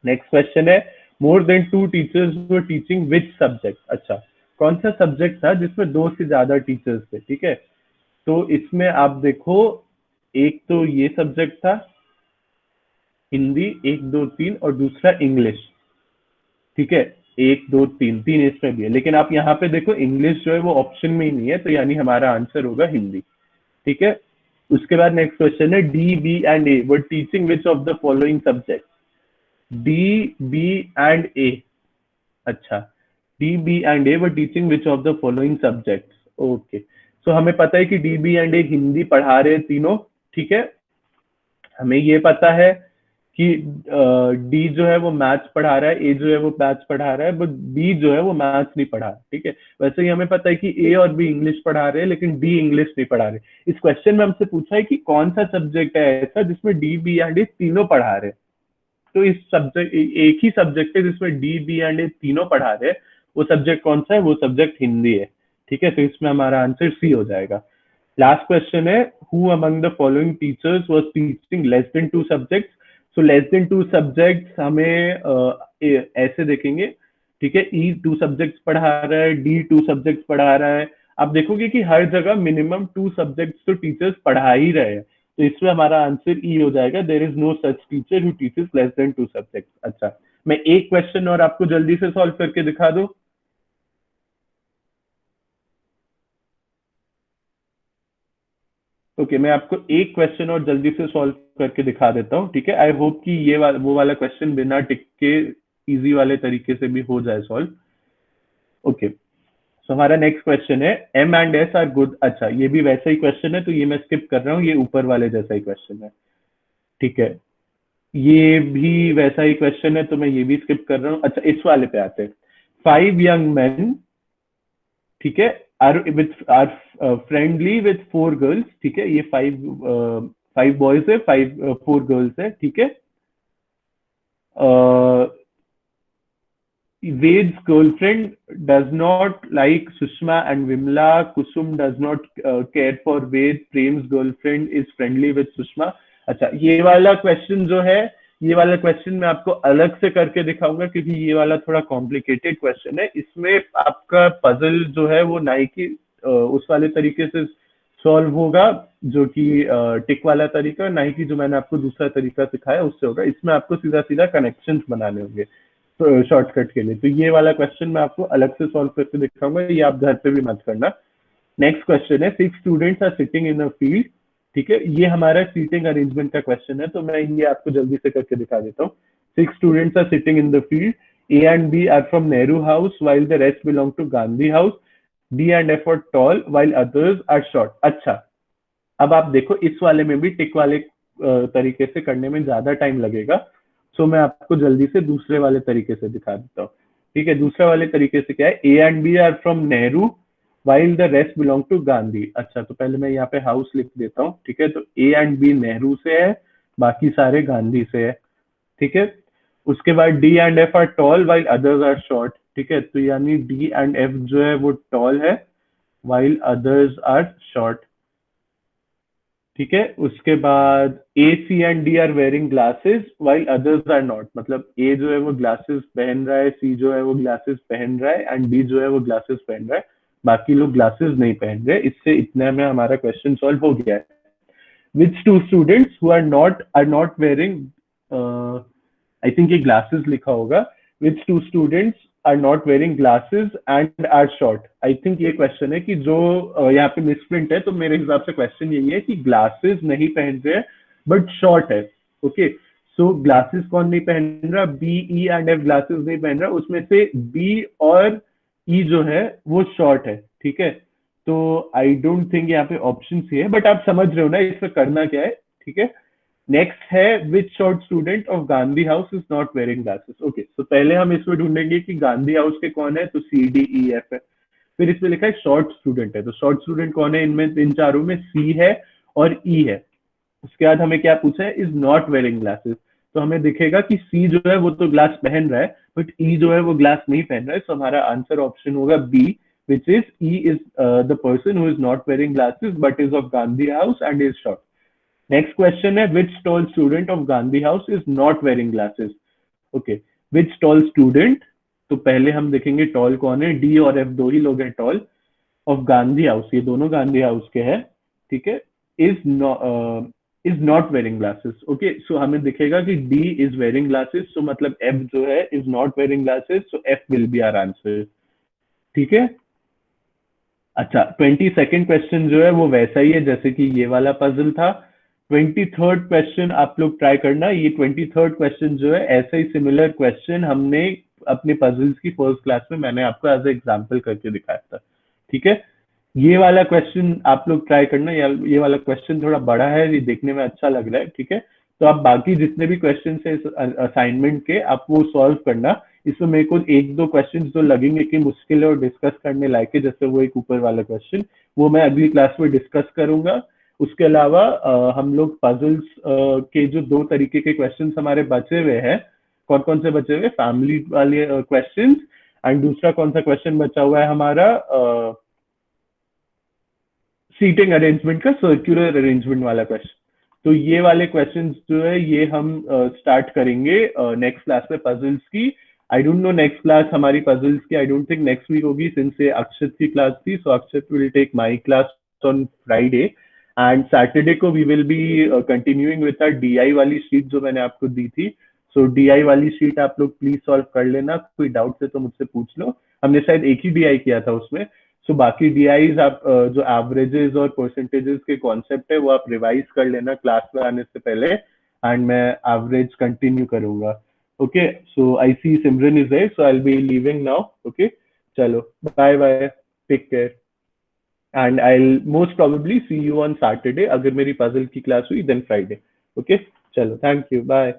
नेक्स्ट क्वेश्चन है, more than 2 teachers were teaching which subject. अच्छा, कौन सा सब्जेक्ट था जिसमें 2 से ज्यादा टीचर्स थे, ठीक है। तो इसमें आप देखो, एक तो ये सब्जेक्ट था हिंदी, 1 2 3, और दूसरा इंग्लिश, ठीक है। 1 2 3 3 इसमें भी है, लेकिन आप यहाँ पे देखो इंग्लिश जो है वो ऑप्शन में ही नहीं है, तो यानी हमारा आंसर होगा हिंदी, ठीक है। उसके बाद नेक्स्ट क्वेश्चन है, D B and A were teaching which of the following subject. D B and A, अच्छा, D, B and A were teaching which of the following subjects? Okay, so हमें पता है कि D, B and A Hindi पढ़ा रहे हैं तीनों, ठीक है। हमें ये पता है कि डी जो है वो मैथ्स पढ़ा रहा है, ए जो है वो मैथ्स पढ़ा रहा है, बट बी जो है वो मैथ्स नहीं पढ़ा, ठीक है। वैसे ही हमें पता है कि ए और बी इंग्लिश पढ़ा रहे हैं, लेकिन डी इंग्लिश नहीं पढ़ा रहे। इस क्वेश्चन में हमसे पूछा है कि कौन सा सब्जेक्ट है ऐसा जिसमें डी, बी एंड ए तीनों पढ़ा रहे हैं। तो इस सब्जेक्ट, एक ही सब्जेक्ट है जिसमें डी, बी एंड ए तीनों पढ़ा रहे हैं, वो सब्जेक्ट कौन सा है? वो सब्जेक्ट हिंदी है, ठीक है। तो इसमें हमारा आंसर सी हो जाएगा। लास्ट क्वेश्चन है, who among the following teachers was teaching less than 2 subjects? So less than 2 subjects हमें ऐसे देखेंगे, ठीक है। ई 2 सब्जेक्ट्स पढ़ा रहा है, डी 2 सब्जेक्ट्स पढ़ा रहा है। आप देखोगे कि हर जगह मिनिमम 2 सब्जेक्ट्स तो टीचर्स पढ़ा ही रहे हैं, तो इसमें हमारा आंसर ई हो जाएगा। There is no such teacher who teaches less than 2 subjects. अच्छा, मैं एक क्वेश्चन और आपको जल्दी से सॉल्व करके दिखा दूं। ओके, मैं आपको एक क्वेश्चन और जल्दी से सॉल्व करके दिखा देता हूँ, ठीक है। आई होप कि ये वो वाला क्वेश्चन बिना टिक के इजी वाले तरीके से भी हो जाए सॉल्व। ओके, सो हमारा नेक्स्ट क्वेश्चन है, M and S are good. अच्छा, ये भी वैसा ही क्वेश्चन है, तो ये मैं स्किप कर रहा हूँ, ये ऊपर वाले जैसा ही क्वेश्चन है, ठीक है। ये भी वैसा ही क्वेश्चन है, तो मैं ये भी स्किप कर रहा हूँ। अच्छा, इस वाले पे आते हैं। 5 यंग मैन, ठीक है, आर फ्रेंडली विथ 4 गर्ल्स, ठीक है। ये 5 बॉयज है, 4 गर्ल्स है, ठीक है। Ved's girlfriend does not like Sushma and Vimla. Kusum does not care for Ved. Prem's girlfriend is friendly with Sushma. अच्छा, ये वाला क्वेश्चन जो है, ये वाला क्वेश्चन मैं आपको अलग से करके दिखाऊंगा, क्योंकि ये वाला थोड़ा कॉम्प्लिकेटेड क्वेश्चन है। इसमें आपका पजल जो है वो ना कि उस वाले तरीके से सॉल्व होगा जो कि टिक वाला तरीका, ना कि जो मैंने आपको दूसरा तरीका सिखाया उससे होगा। इसमें आपको सीधा सीधा कनेक्शंस बनाने होंगे शॉर्टकट के लिए। तो ये वाला क्वेश्चन मैं आपको अलग से सॉल्व करके दिखाऊंगा, ये आप घर पे भी मत करना। नेक्स्ट क्वेश्चन है, 6 students are sitting in a field, ठीक है। ये हमारा सीटिंग अरेंजमेंट का क्वेश्चन है, तो मैं ये आपको जल्दी से करके दिखा देता हूँ। 6 students are sitting in the field, A and B are from Nehru house while the rest belong to Gandhi house, D and F are tall while others are short। अच्छा, अब आप देखो इस वाले में भी टिक वाले तरीके से करने में ज्यादा टाइम लगेगा, सो मैं आपको जल्दी से दूसरे वाले तरीके से दिखा देता हूँ, ठीक है। दूसरे वाले तरीके से क्या है, A and B are from Nehru while the rest belong to Gandhi. अच्छा, तो पहले मैं यहाँ पे हाउस लिख देता हूँ, ठीक है। तो ए एंड बी नेहरू से है, बाकी सारे गांधी से है, ठीक है। उसके बाद D and F are tall while others are short, ठीक है। तो यानी डी एंड एफ जो है वो टॉल है while others are short, ठीक है। उसके बाद A, C and D are wearing glasses while others are not, मतलब ए जो है वो ग्लासेस पहन रहा है, सी जो है वो ग्लासेस पहन रहा है, एंड डी जो है वो ग्लासेस पहन रहा है, बाकी लोग ग्लासेस नहीं पहन रहे। इससे इतने में हमारा क्वेश्चन सॉल्व हो गया है। Which 2 students who are not wearing, I think ये ग्लासेस लिखा होगा। Which 2 students are not wearing glasses and are short? I think ये क्वेश्चन है कि जो यहाँ पे मिसप्रिंट है, तो मेरे हिसाब से क्वेश्चन यही है कि ग्लासेस नहीं पहन रहे हैं बट शॉर्ट है, ओके। सो ग्लासेस कौन नहीं पहन रहा? B, E and F glasses नहीं पहन रहा, उसमें से बी और ई जो है वो शॉर्ट है, ठीक है। तो आई डोंट थिंक यहाँ पे ऑप्शन सी है, बट आप समझ रहे हो ना इसमें करना क्या है, ठीक है। नेक्स्ट है, which short student of Gandhi house is not wearing glasses. Okay, तो पहले हम इसमें ढूंढेंगे कि गांधी हाउस के कौन है, तो सी, डी, ई, एफ है। फिर इसमें लिखा है शॉर्ट स्टूडेंट है, तो शॉर्ट स्टूडेंट कौन है इनमें? इन चारों में सी है और ई है। उसके बाद हमें क्या पूछा है, इज नॉट वेयरिंग ग्लासेस। तो हमें दिखेगा कि सी जो है वो तो ग्लास पहन रहा है, बट ई जो है वो ग्लास नहीं पहन रहा है। तो हमारा आंसर ऑप्शन होगा B, which is E is the person who is not wearing glasses but is of Gandhi house and is short. Next question है, which tall student of Gandhi house is not wearing glasses? Okay, which tall student? तो पहले हम देखेंगे tall कौन है, D और F दो ही लोग हैं tall, of Gandhi house, ये दोनों गांधी हाउस के हैं, ठीक है। is not wearing glasses. Okay, so हमें दिखेगा कि D is wearing glasses, so मतलब F जो है is not wearing glasses, so F will be our answer, ठीक है। अच्छा, 22nd क्वेश्चन जो है वो वैसा ही है जैसे कि ये वाला पजल था। 23rd क्वेश्चन आप लोग ट्राई करना। ये 23rd क्वेश्चन जो है ऐसा ही सिमिलर क्वेश्चन हमने अपने पजल्स की फर्स्ट क्लास में मैंने आपको एज एग्जाम्पल करके दिखाया था, ठीक है। ये वाला क्वेश्चन आप लोग ट्राई करना, ये वाला क्वेश्चन थोड़ा बड़ा है, ये देखने में अच्छा लग रहा है, ठीक है। तो आप बाकी जितने भी क्वेश्चन है असाइनमेंट के आप वो सॉल्व करना। इसमें मेरे को एक दो क्वेश्चन जो लगेंगे कि मुश्किल है और डिस्कस करने लायक है, जैसे वो एक ऊपर वाला क्वेश्चन, वो मैं अगली क्लास में डिस्कस करूंगा। उसके अलावा हम लोग पजल्स के जो 2 तरीके के क्वेश्चन हमारे बचे हुए हैं, कौन कौन से बचे हुए, फैमिली वाले क्वेश्चन, एंड दूसरा कौन सा क्वेश्चन बचा हुआ है हमारा, सीटिंग अरेंजमेंट का सर्कुलर अरेंजमेंट वाला क्वेश्चन। तो ये वाले क्वेश्चंस जो है ये हम स्टार्ट करेंगे नेक्स्ट क्लास में पजल्स की। I don't know next class हमारी पजल्स की, I don't think next week होगी, सिंस ये अक्षत की क्लास थी, so Akshat will take my class on Friday, and Saturday को we will be continuing with our DI वाली शीट जो मैंने आपको दी थी। सो डीआई वाली शीट आप लोग प्लीज सॉल्व कर लेना, कोई डाउट है तो मुझसे पूछ लो। हमने शायद एक ही डीआई किया था उसमें। सो बाकी डीआईज आप जो एवरेजेस और परसेंटेजेस के कॉन्सेप्ट है वो आप रिवाइज कर लेना क्लास में आने से पहले, एंड मैं एवरेज कंटिन्यू करूंगा। Okay, so I see Simran is there, so I will be leaving now. Okay, चलो bye bye, take care, and I will most probably see you on Saturday. अगर मेरी पजल की क्लास हुई then Friday. Okay, चलो, thank you, bye.